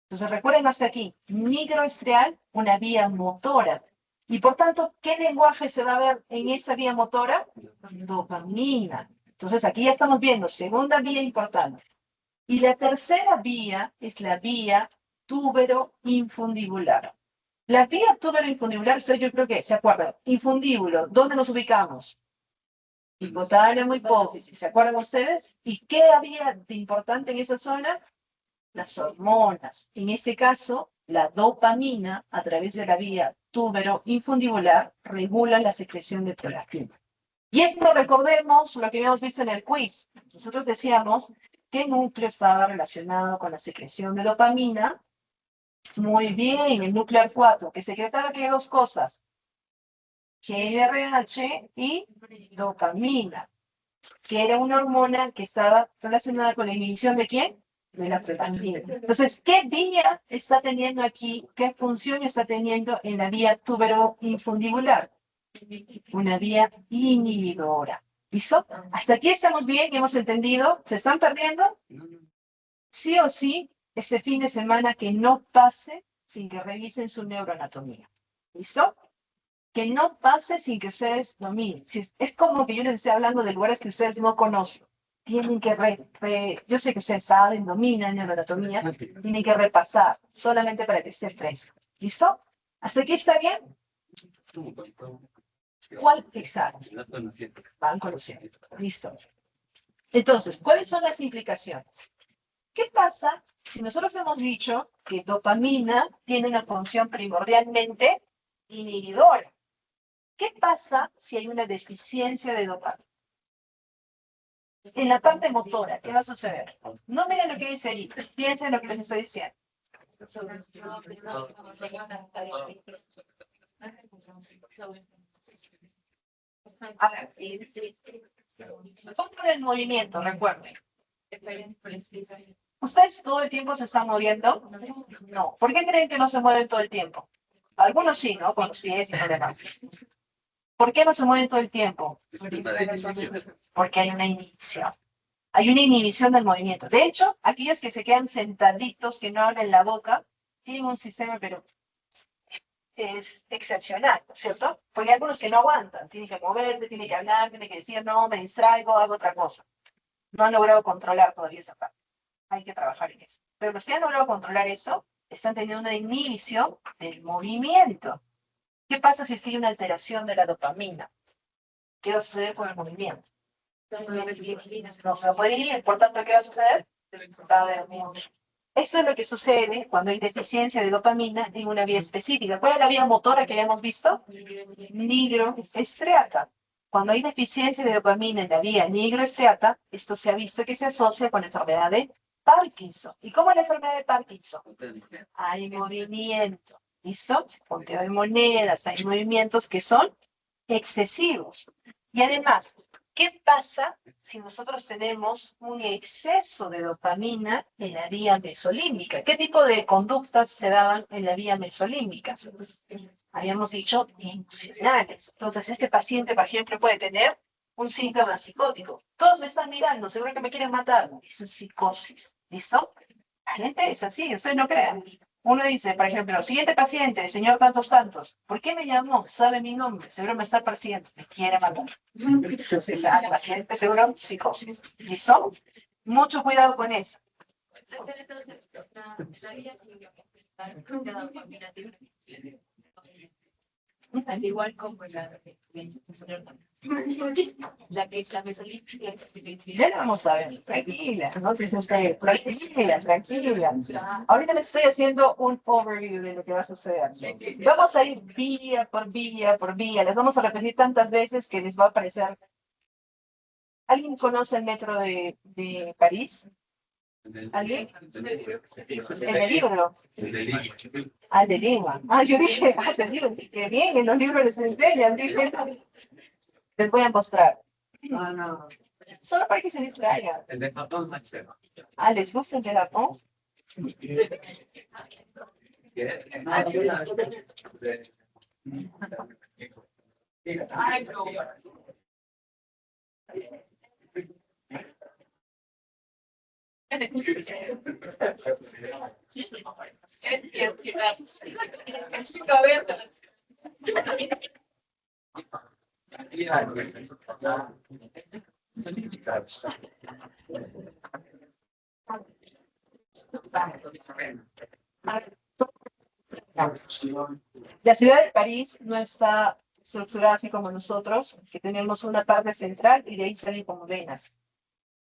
Entonces recuerden hasta aquí, nigroestrial, una vía motora. Y por tanto, ¿qué lenguaje se va a ver en esa vía motora? Dopamina. Entonces aquí ya estamos viendo, segunda vía importante. Y la tercera vía es la vía túbero-infundibular. La vía túbero-infundibular, ustedes yo creo que se acuerdan, infundíbulo, ¿dónde nos ubicamos? Hipotálamo, hipófisis, ¿se acuerdan ustedes? ¿Y qué había de importante en esa zona? Las hormonas. En este caso, la dopamina, a través de la vía túbero-infundibular, regula la secreción de prolactina. Y esto recordemos lo que habíamos visto en el quiz. Nosotros decíamos qué núcleo estaba relacionado con la secreción de dopamina. Muy bien, el núcleo 4, que secretaba que dos cosas, GnRH y dopamina, que era una hormona que estaba relacionada con la inhibición de ¿quién? De la prolactina. Entonces, ¿qué vía está teniendo aquí? ¿Qué función está teniendo en la vía túbero-infundibular? Una vía inhibidora. ¿Listo? Hasta aquí estamos bien, hemos entendido. ¿Se están perdiendo? Sí o sí, este fin de semana que no pase sin que revisen su neuroanatomía. ¿Listo? Que no pase sin que ustedes dominen. Si es como que yo les esté hablando de lugares que ustedes no conocen. Tienen que yo sé que ustedes saben, dominan neuroanatomía, tienen que repasar, solamente para que esté fresco. ¿Listo? ¿Hasta aquí está bien? ¿Cuál? Exacto. Van conociendo. Listo. Entonces, ¿cuáles son las implicaciones? ¿Qué pasa si nosotros hemos dicho que dopamina tiene una función primordialmente inhibidora? ¿Qué pasa si hay una deficiencia de dopamina? En la parte motora, ¿qué va a suceder? No miren lo que dice ahí, piensen lo que les estoy diciendo. Pongan el movimiento, recuerden. ¿Ustedes todo el tiempo se están moviendo? No. ¿Por qué creen que no se mueven todo el tiempo? Algunos sí, ¿no? Con los pies y lo demás. ¿Por qué no se mueven todo el tiempo? Porque hay una inhibición. Hay una inhibición del movimiento. De hecho, aquellos que se quedan sentaditos, que no abren la boca, tienen un sistema, pero es excepcional, ¿no es cierto? Porque hay algunos que no aguantan. Tienen que moverse, tienen que hablar, tienen que decir, no, me distraigo, hago otra cosa. No han logrado controlar todavía esa parte. Hay que trabajar en eso. Pero los que han logrado controlar eso, están teniendo una inhibición del movimiento. ¿Qué pasa si hay una alteración de la dopamina? ¿Qué va a suceder con el movimiento? No se va a poder ir, por tanto, ¿qué va a suceder? Va a haber mucho. Eso es lo que sucede cuando hay deficiencia de dopamina en una vía específica. ¿Cuál es la vía motora que habíamos visto? Nigroestriata. Cuando hay deficiencia de dopamina en la vía nigroestriata, esto se ha visto que se asocia con la enfermedad de Parkinson. ¿Y cómo es la enfermedad de Parkinson? Hay movimiento. ¿Listo? Conteo de monedas, hay movimientos que son excesivos. Y además, ¿qué pasa si nosotros tenemos un exceso de dopamina en la vía mesolímbica? ¿Qué tipo de conductas se daban en la vía mesolímbica? Habíamos dicho emocionales. Entonces, este paciente, por ejemplo, puede tener un síntoma psicótico. Todos me están mirando, seguro que me quieren matar. Eso es psicosis. ¿Listo? La gente es así, ustedes no crean. Uno dice, por ejemplo, siguiente paciente, señor tantos tantos, ¿por qué me llamó? Sabe mi nombre, seguro me está persiguiendo, me quiere matar. Entonces, al paciente seguro psicosis. ¿Listo? Mucho cuidado con eso.
Al igual como la que es la mesolítica.
Ya lo vamos a ver. Tranquila, no te desesperes. Tranquila, tranquila. Ahorita les estoy haciendo un overview de lo que va a suceder. Vamos a ir vía por vía por vía. Les vamos a repetir tantas veces que les va a aparecer. ¿Alguien conoce el metro de París? ¿Alguien? En el libro. Al de Lima. Ah, yo dije, al de Lima. Que bien, en los libros les enseñan. Dije, les voy a mostrar. Solo para que se distraigan.
El de Japón está chévere.
Ah, ¿les gusta el de Japón?
Ay, no.
La ciudad de París no está estructurada así como nosotros, que tenemos una parte central y de ahí salen como venas.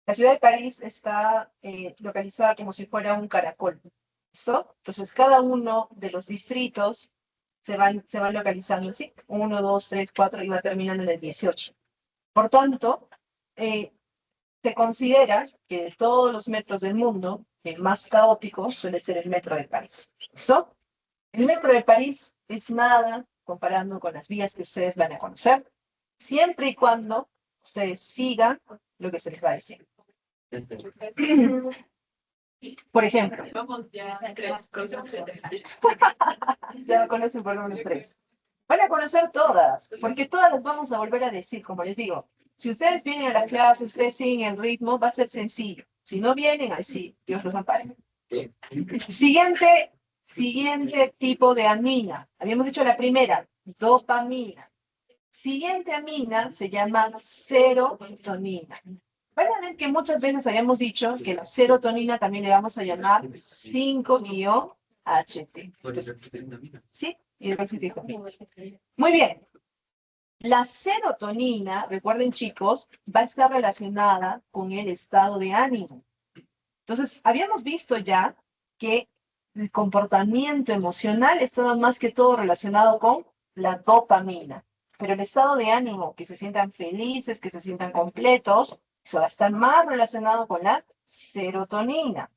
La ciudad de París está localizada como si fuera un caracol. ¿Listo? Entonces, cada uno de los distritos se van localizando así. 1, 2, 3, 4 y va terminando en el 18. Por tanto, se considera que de todos los metros del mundo, el más caótico suele ser el metro de París. ¿Listo? El metro de París es nada comparando con las vías que ustedes van a conocer, siempre y cuando ustedes sigan lo que se les va a decir. Por ejemplo,
Vamos ya
ya lo conocen por lo menos 3. Van a conocer todas, porque todas las vamos a volver a decir, como les digo. Si ustedes vienen a la clase, ustedes siguen el ritmo, va a ser sencillo. Si no vienen, así, Dios los ampare. Siguiente tipo de amina. Habíamos dicho la primera, dopamina. Siguiente amina se llama serotonina. Van a ver que muchas veces habíamos dicho que la serotonina también le vamos a llamar 5-HT. ¿Sí? Hidroxitirona. Muy bien. La serotonina, recuerden chicos, va a estar relacionada con el estado de ánimo. Entonces, habíamos visto ya que el comportamiento emocional estaba más que todo relacionado con la dopamina. Pero el estado de ánimo, que se sientan felices, que se sientan completos, eso va a estar más relacionado con la serotonina.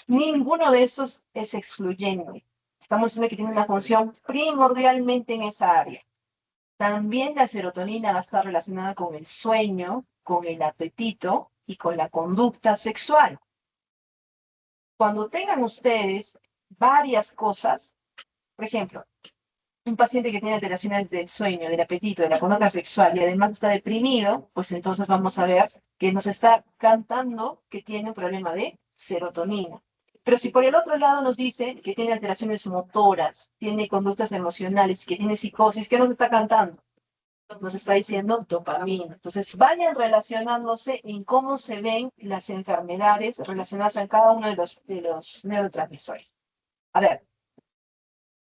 Ninguno de esos es excluyente. Estamos diciendo que tiene una función primordialmente en esa área. También la serotonina va a estar relacionada con el sueño, con el apetito y con la conducta sexual. Cuando tengan ustedes varias cosas, por ejemplo, un paciente que tiene alteraciones del sueño, del apetito, de la conducta sexual y además está deprimido, pues entonces vamos a ver que nos está cantando que tiene un problema de serotonina. Pero si por el otro lado nos dice que tiene alteraciones motoras, tiene conductas emocionales, que tiene psicosis, ¿qué nos está cantando? Nos está diciendo dopamina. Entonces, vayan relacionándose en cómo se ven las enfermedades relacionadas a cada uno de los neurotransmisores. A ver,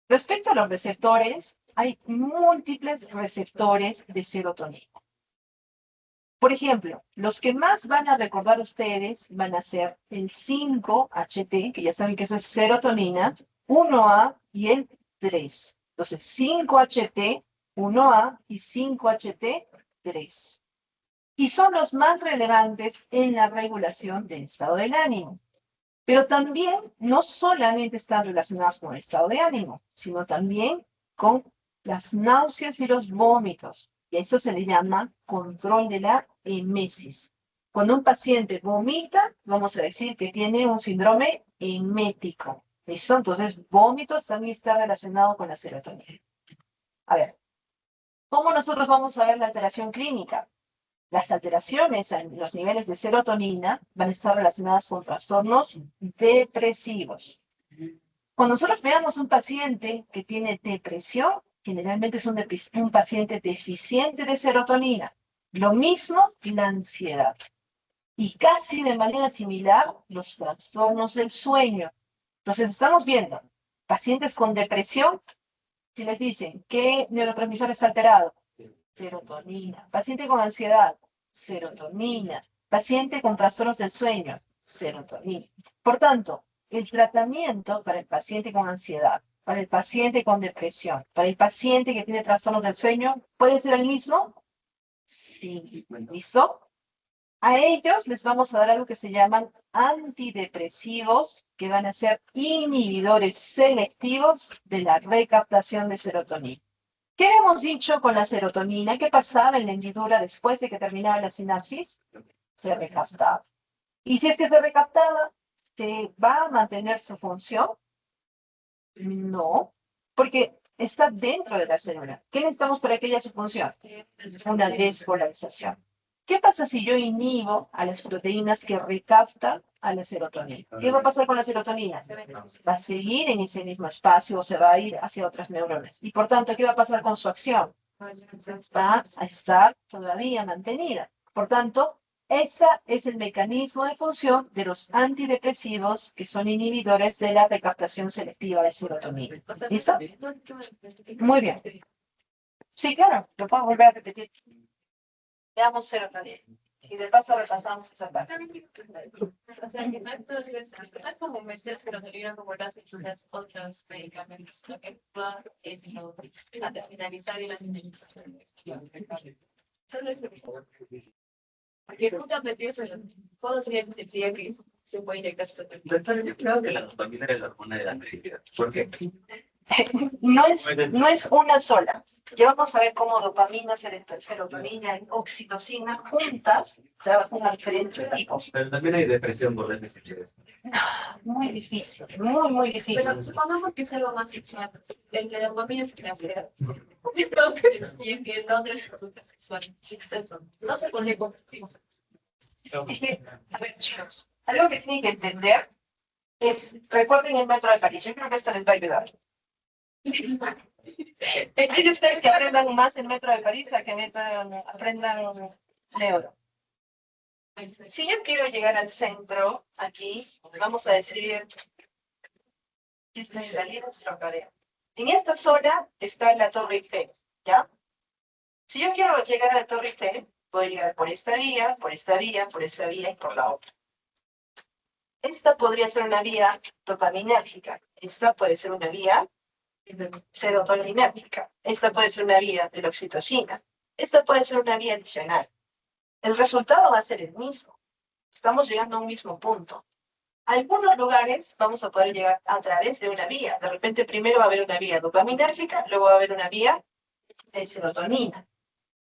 respecto a los receptores, hay múltiples receptores de serotonina. Por ejemplo, los que más van a recordar ustedes van a ser el 5-HT, que ya saben que eso es serotonina, 1A y el 3. Entonces, 5-HT, 1A y 5-HT3. Y son los más relevantes en la regulación del estado del ánimo. Pero también no solamente están relacionados con el estado de ánimo, sino también con las náuseas y los vómitos. Y a eso se le llama control de la emesis. Cuando un paciente vomita, vamos a decir que tiene un síndrome emético. ¿Listo? Entonces, vómitos también está relacionado con la serotonina. A ver, ¿cómo nosotros vamos a ver la alteración clínica? Las alteraciones en los niveles de serotonina van a estar relacionadas con trastornos depresivos. Cuando nosotros veamos un paciente que tiene depresión, generalmente es un paciente deficiente de serotonina. Lo mismo la ansiedad. Y casi de manera similar, los trastornos del sueño. Entonces estamos viendo pacientes con depresión Si les dicen, ¿qué neurotransmisor está alterado? Serotonina. Paciente con ansiedad, serotonina. Paciente con trastornos del sueño, serotonina. Por tanto, el tratamiento para el paciente con ansiedad, para el paciente con depresión, para el paciente que tiene trastornos del sueño, ¿puede ser el mismo? Sí. ¿Listo? A ellos les vamos a dar algo que se llaman antidepresivos, que van a ser inhibidores selectivos de la recaptación de serotonina. ¿Qué hemos dicho con la serotonina? ¿Qué pasaba en la hendidura después de que terminaba la sinapsis? Se recaptaba. Y si es que se recaptaba, ¿se va a mantener su función? No, porque está dentro de la célula. ¿Qué necesitamos para que haya su función? Una despolarización. ¿Qué pasa si yo inhibo a las proteínas que recaptan a la serotonina? ¿Qué va a pasar con la serotonina? Va a seguir en ese mismo espacio o se va a ir hacia otras neuronas. Y por tanto, ¿qué va a pasar con su acción? Va a estar todavía mantenida. Por tanto, ese es el mecanismo de función de los antidepresivos que son inhibidores de la recaptación selectiva de serotonina. ¿Listo? Muy bien. Sí, claro, lo puedo volver a repetir. Veamos serotonina. Y de paso repasamos esa parte.
O sea, que no es como meter serotonina como lo hacen quizás otros medicamentos, lo que actúa en lo a finalizar y la sintetización. Solo eso. Porque justamente eso, todo sería sencilla que se puede inyectar serotonina.
Doctor, yo creo que la dopamina era la hormona de la felicidad. ¿Por qué?
No es una sola. Ya vamos a ver cómo dopamina, serotonina y oxitocina juntas trabajan a diferentes tipos.
Pero también hay depresión por déficit de esto.
Muy difícil, muy, muy difícil.
Pero supongamos que es algo más sexual. El de dopamina es financiera. Y que el otro es producto sexual. Entonces, no se podría confundir.
Es que, a ver, chicos, algo que tienen que entender es, recuerden el metro de París, yo creo que esto les va a ayudar. Hay de ustedes que aprendan más el metro de París a que aprendan neuro. Si yo quiero llegar al centro, aquí, vamos a decir, que está en la línea Trocadero. En esta zona está la Torre Eiffel, ¿ya? Si yo quiero llegar a la Torre Eiffel, puedo llegar por esta vía, por esta vía, por esta vía y por la otra. Esta podría ser una vía dopaminérgica. Esta puede ser una vía serotoninérgica. Esta puede ser una vía de la oxitocina. Esta puede ser una vía adicional. El resultado va a ser el mismo. Estamos llegando a un mismo punto. A algunos lugares vamos a poder llegar a través de una vía. De repente primero va a haber una vía dopaminérgica, luego va a haber una vía de serotonina.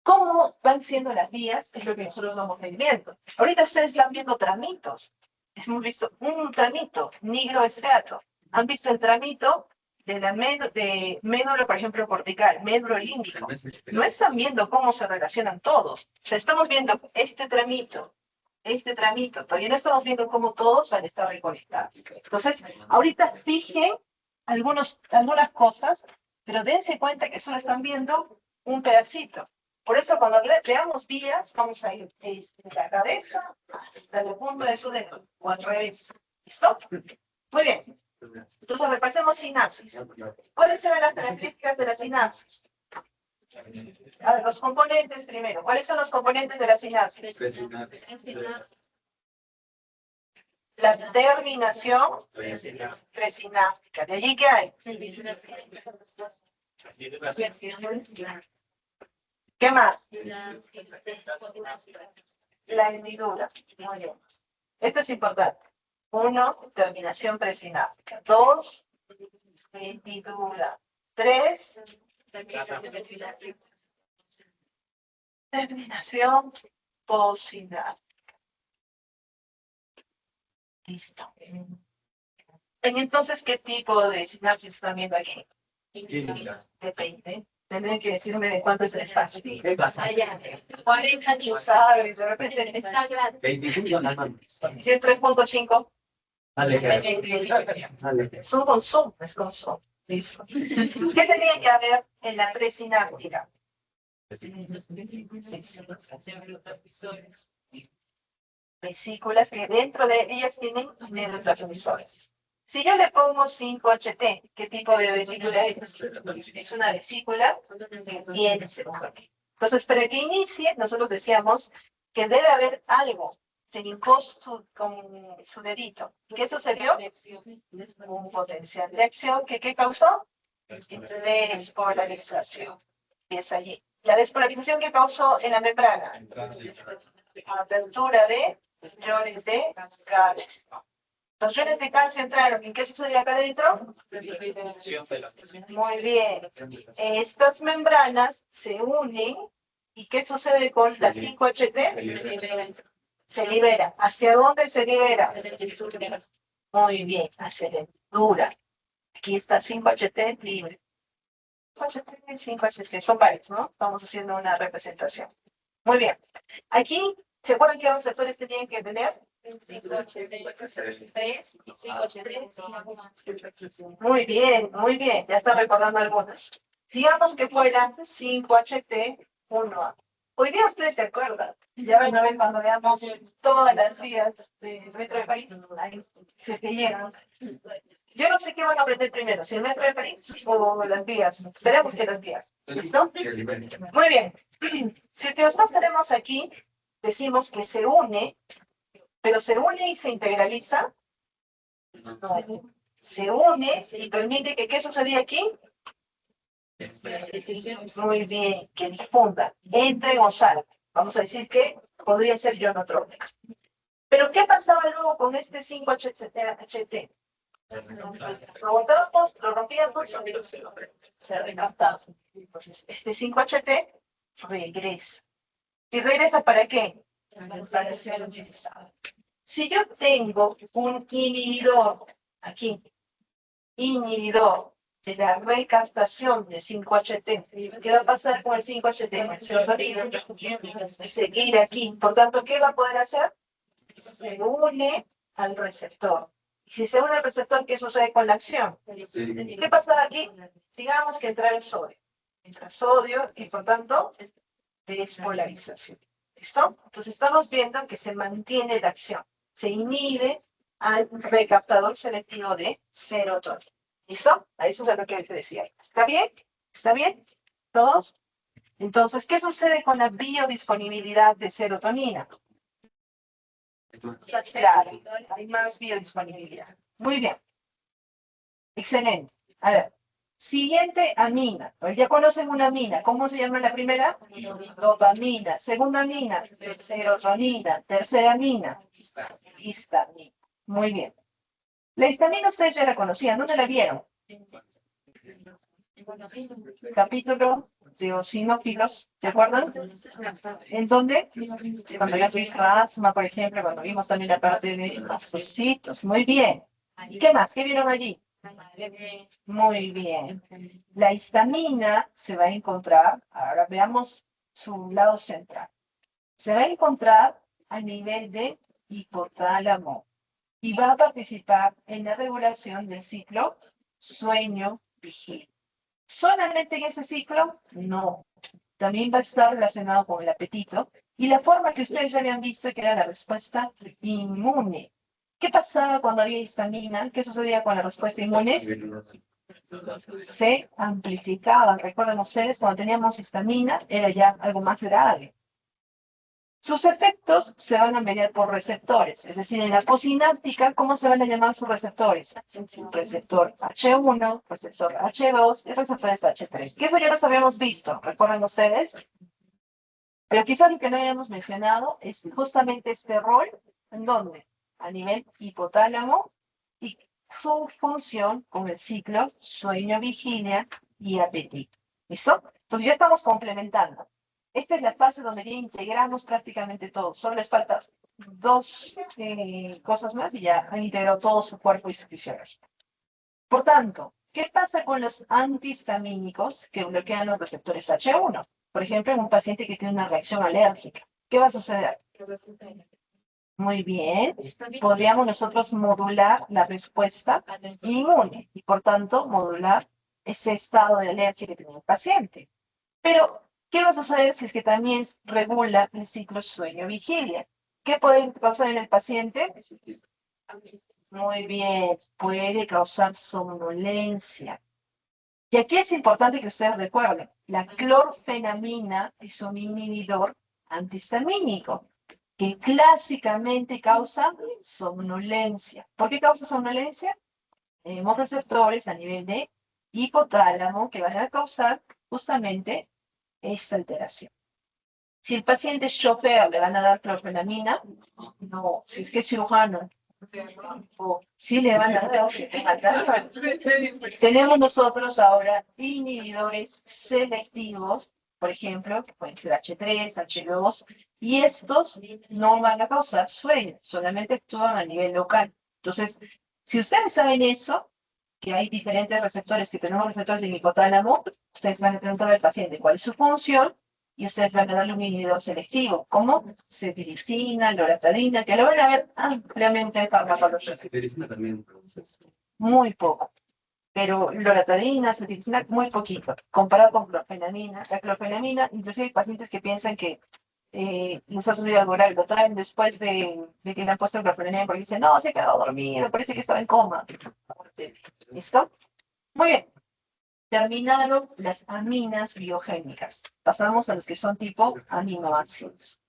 ¿Cómo van siendo las vías? Es lo que nosotros vamos a ir viendo. Ahorita ustedes están viendo tramitos. Hemos visto un tramito, nigroestrato. Han visto el tramito de la médula, por ejemplo, cortical, médulo límbico. No están viendo cómo se relacionan todos. O sea, estamos viendo este tramito, todavía no estamos viendo cómo todos van a estar reconectados. Entonces, ahorita fijen algunas cosas, pero dense cuenta que solo están viendo un pedacito. Por eso cuando veamos vías, vamos a ir desde la cabeza hasta el punto de su dedo, o al revés. ¿Listo? Muy bien. Entonces repasemos sinapsis. ¿Cuáles eran las características de la sinapsis? A ver, los componentes primero. ¿Cuáles son los componentes de la sinapsis? La terminación presináptica. ¿De allí qué hay? ¿Qué más? La hendidura. Muy bien. Esto es importante. 1, terminación presináptica. 2, hendidura. 3, terminación postsináptica. Listo. Entonces, ¿qué tipo de sinapsis están viendo aquí? Depende. Tendrán que decirme de cuánto es el espacio.
¿Qué pasa?
40 años.
¿Sabes? De repente
Está grande.
25 nada más.
si es 3.5,
Dale.
son con zoom, es con zoom. Listo. ¿Qué tendría que haber en la presináptica? Vesículas que dentro de ellas tienen neurotransmisores. Si yo le pongo 5-HT, ¿qué tipo de vesícula es? Es una vesícula que tiene serotonina. Entonces, para que inicie, nosotros decíamos que debe haber algo. Se hincó con su dedito. ¿Qué sucedió? Un potencial de acción que ¿qué causó? Despolarización. Es allí. La despolarización que causó en la membrana. Apertura de iones de calcio. Los iones de calcio entraron. ¿Y qué sucedió acá adentro? Muy bien. Estas membranas se unen. ¿Y qué sucede con la 5-HT? Se libera. ¿Hacia dónde se libera? Muy bien, hacia la hendidura. Aquí está 5-HT libre. 5-HT, 5-HT, son varios, ¿no? Estamos haciendo una representación. Muy bien. Aquí, ¿se acuerdan qué receptores tenían que tener?
5-HT3 y 5-HT.
Muy bien, muy bien. Ya están recordando algunos. Digamos que fueran 5-HT1A. Hoy día ustedes se acuerdan. Ya van a ver cuando veamos todas las vías del metro de París. Ahí se leyeron. Yo no sé qué van a aprender primero, si el metro de París o las vías. Esperemos que las vías. ¿Listo? Muy bien. Si es que nosotros tenemos aquí, decimos que se une, pero se une y se integraliza. No. Se une y permite que, ¿qué sucedía aquí? Muy bien, que difunda, entre o salga. Vamos a decir que podría ser ionotrópico. Pero ¿qué pasaba luego con este 5-HT? Lo rompíamos, se recaptaba. Entonces, este 5-HT regresa. ¿Y regresa para qué? Para ser utilizado. Si yo tengo un inhibidor aquí, inhibidor de la recaptación de 5-HT, ¿qué va a pasar con el 5-HT? El serotonina seguir aquí. Por tanto, ¿qué va a poder hacer? Se une al receptor. Y si se une al receptor, ¿qué sucede con la acción? ¿Qué pasa aquí? Digamos que entra el sodio. Entra sodio y por tanto, despolarización. ¿Listo? Entonces estamos viendo que se mantiene la acción. Se inhibe al recaptador selectivo de serotonina. ¿Listo? Eso es lo que te decía. ¿Está bien? ¿Está bien? ¿Todos? Entonces, ¿qué sucede con la biodisponibilidad de serotonina? Claro, hay más biodisponibilidad. Muy bien. Excelente. A ver. Siguiente amina. Pues ya conocen una amina. ¿Cómo se llama la primera? Dopamina. Segunda amina. Serotonina. Tercera amina. Histamina. Muy bien. La histamina ustedes ya la conocían. ¿Dónde la vieron? Capítulo de eosinófilos. ¿Se acuerdan? ¿En dónde? Cuando habías visto asma, por ejemplo, cuando vimos también la parte de mastocitos. Muy bien. ¿Y qué más? ¿Qué vieron allí? Muy bien. La histamina se va a encontrar, ahora veamos su lado central. Se va a encontrar a nivel de hipotálamo y va a participar en la regulación del ciclo sueño-vigilia. ¿Solamente en ese ciclo? No. También va a estar relacionado con el apetito y la forma que ustedes ya habían visto que era la respuesta inmune. ¿Qué pasaba cuando había histamina? ¿Qué sucedía con la respuesta inmune? Se amplificaba. Recuerden ustedes, cuando teníamos histamina, era ya algo más grave. Sus efectos se van a mediar por receptores, es decir, en la posináptica, ¿cómo se van a llamar sus receptores? Receptor H1, receptor H2 y receptores H3. ¿Qué eso ya los habíamos visto? ¿Recuerdan ustedes? Pero quizá lo que no hayamos mencionado es justamente este rol, ¿en dónde? A nivel hipotálamo y su función con el ciclo sueño-vigilia y apetito. ¿Listo? Entonces ya estamos complementando. Esta es la fase donde ya integramos prácticamente todo. Solo les falta dos cosas más y ya han integrado todo su cuerpo y su fisiología. Por tanto, ¿qué pasa con los antihistamínicos que bloquean los receptores H1? Por ejemplo, en un paciente que tiene una reacción alérgica. ¿Qué va a suceder? Muy bien. Podríamos nosotros modular la respuesta inmune y, por tanto, modular ese estado de alergia que tiene el paciente. Pero, ¿qué va a suceder si es que también regula el ciclo sueño-vigilia? ¿Qué puede causar en el paciente? Muy bien, puede causar somnolencia. Y aquí es importante que ustedes recuerden, la clorfenamina es un inhibidor antihistamínico que clásicamente causa somnolencia. ¿Por qué causa somnolencia? Tenemos receptores a nivel de hipotálamo que van a causar justamente esta alteración. Si el paciente es chofer, le van a dar clorfenamina, no. Si es que es cirujano, o si le van a dar, tenemos nosotros ahora inhibidores selectivos, por ejemplo, que pueden ser H3, H2, y estos no van a causar sueño, solamente actúan a nivel local. Entonces, si ustedes saben eso, que hay diferentes receptores, que tenemos receptores en el hipotálamo, ustedes van a preguntar al paciente cuál es su función, y ustedes van a darle un inhibidor selectivo, como cetirizina, loratadina, que lo van a ver ampliamente en farmacología.
Cetirizina también, entonces.
Muy poco. Pero loratadina, cetirizina, muy poquito, comparado con clorfenamina. La clorfenamina, inclusive hay pacientes que piensan que les ha subido algo, lo traen después de que le han puesto clorfenamina porque dicen, no, se ha quedado dormido, parece que estaba en coma. ¿Listo? Muy bien. Terminaron las aminas biogénicas. Pasamos a los que son tipo aminoácidos.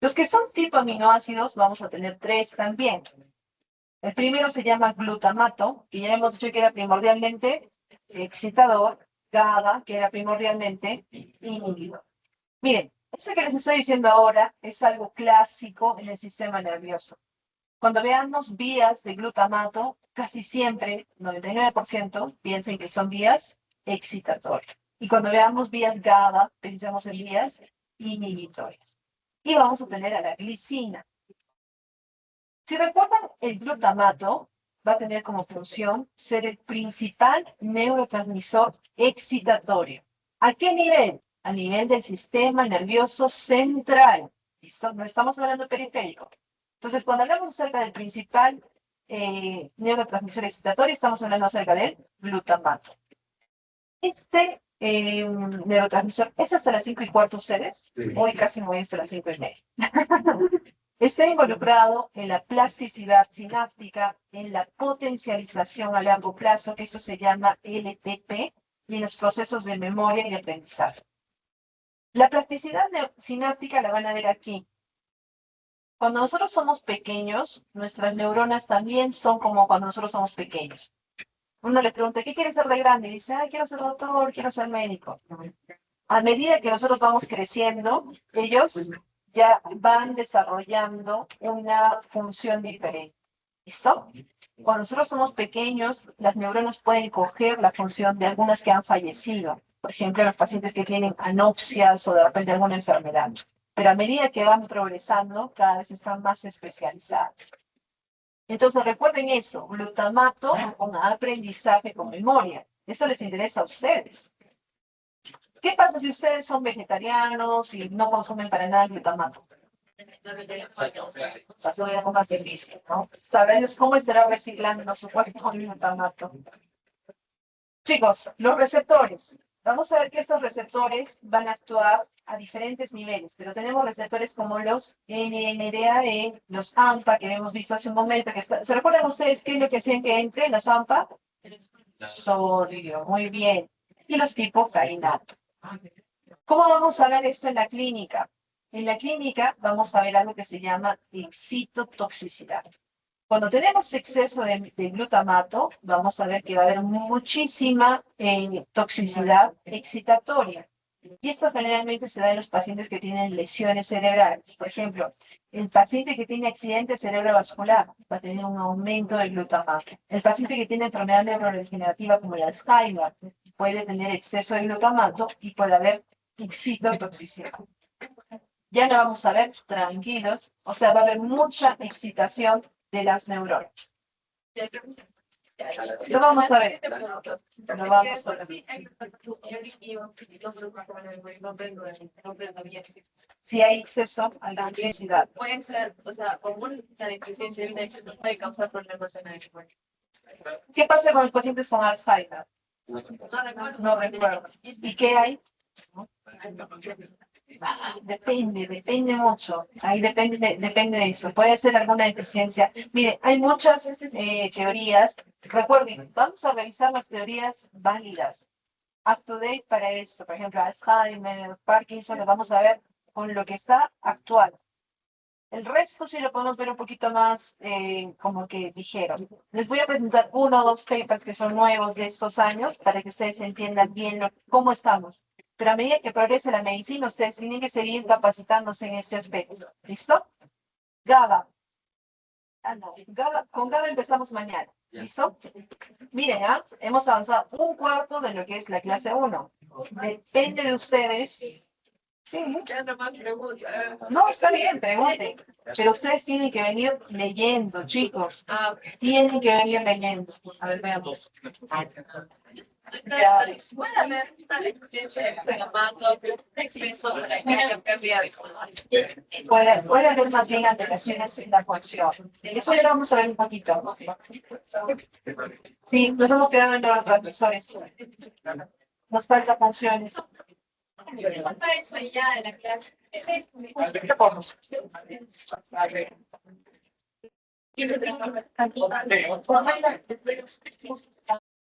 Los que son tipo aminoácidos vamos a tener tres también. El primero se llama glutamato, que ya hemos dicho que era primordialmente excitador, GABA, que era primordialmente inhibidor. Miren, eso que les estoy diciendo ahora es algo clásico en el sistema nervioso. Cuando veamos vías de glutamato, casi siempre, 99%, piensen que son vías excitatorias. Y cuando veamos vías GABA, pensemos en vías inhibitorias. Y vamos a tener a la glicina. Si recuerdan, el glutamato va a tener como función ser el principal neurotransmisor excitatorio. ¿A qué nivel? A nivel del sistema nervioso central. ¿Listo? No estamos hablando periférico. Entonces, cuando hablamos acerca del principal neurotransmisor excitatorio, estamos hablando acerca del glutamato. Este neurotransmisor, ¿es hasta las 5:15 ustedes?
Sí.
Hoy casi me voy hasta las 5:30. Está involucrado en la plasticidad sináptica, en la potencialización a largo plazo, que eso se llama LTP, y en los procesos de memoria y aprendizaje. La plasticidad sináptica la van a ver aquí. Cuando nosotros somos pequeños, nuestras neuronas también son como cuando nosotros somos pequeños. Uno le pregunta, ¿qué quieres ser de grande? Y dice, quiero ser doctor, quiero ser médico. A medida que nosotros vamos creciendo, ellos ya van desarrollando una función diferente. ¿Listo? Cuando nosotros somos pequeños, las neuronas pueden coger la función de algunas que han fallecido. Por ejemplo, los pacientes que tienen anopsias o de repente alguna enfermedad. Pero a medida que van progresando, cada vez están más especializadas. Entonces recuerden eso, glutamato con aprendizaje con memoria. Eso les interesa a ustedes. ¿Qué pasa si ustedes son vegetarianos y no consumen para nada glutamato? Pasó de algo más difícil, ¿no? Sabemos cómo estará reciclando su cuerpo con glutamato. Chicos, los receptores. Vamos a ver que estos receptores van a actuar a diferentes niveles, pero tenemos receptores como los NMDAE, los AMPA, que hemos visto hace un momento. ¿Se recuerdan ustedes qué es lo que hacían que entre los AMPA? Sodio, muy bien. Y los tipo cainato. ¿Cómo vamos a ver esto en la clínica? En la clínica vamos a ver algo que se llama excitotoxicidad. Cuando tenemos exceso de glutamato, vamos a ver que va a haber muchísima toxicidad excitatoria. Y esto generalmente se da en los pacientes que tienen lesiones cerebrales. Por ejemplo, el paciente que tiene accidente cerebrovascular va a tener un aumento de glutamato. El paciente que tiene enfermedad neurodegenerativa como la Alzheimer puede tener exceso de glutamato y puede haber excitotoxicidad. Ya lo vamos a ver tranquilos, o sea, va a haber mucha excitación de las neuronas. Lo vamos a ver. Lo vamos a ver. Si hay exceso a la toxicidad.
Puede ser, o sea, como una deficiencia de un exceso puede causar problemas en el cuerpo.
¿Qué pasa con los pacientes con Alzheimer?
No recuerdo.
No recuerdo. ¿Y qué hay? Depende mucho. Ahí depende de eso. Puede ser alguna deficiencia. Mire, hay muchas teorías. Recuerden, vamos a revisar las teorías válidas, up to date para esto. Por ejemplo, Alzheimer, Parkinson, lo vamos a ver con lo que está actual. El resto sí lo podemos ver un poquito más como que ligero. Les voy a presentar uno o dos papers que son nuevos de estos años para que ustedes entiendan bien cómo estamos. Pero a medida que progrese la medicina, ustedes tienen que seguir capacitándose en este aspecto. ¿Listo? GABA. Ah, no. Con GABA empezamos mañana. ¿Listo? Miren, hemos avanzado un cuarto de lo que es la clase 1. Depende de ustedes. Sí.
Ya no más preguntas.
No, está bien, pregunten. Pero ustedes tienen que venir leyendo, chicos.
Ah, ok.
Tienen que venir leyendo. A ver, veamos.
Entonces, puede haber una deficiencia de llamado exceso para que haya pérdida visual.
Puede haber más bien alteraciones en la función. Eso ya lo vamos a ver un poquito. Sí, nos hemos quedado en los transmisores. Nos falta funciones.
Falta eso y ya en la clase.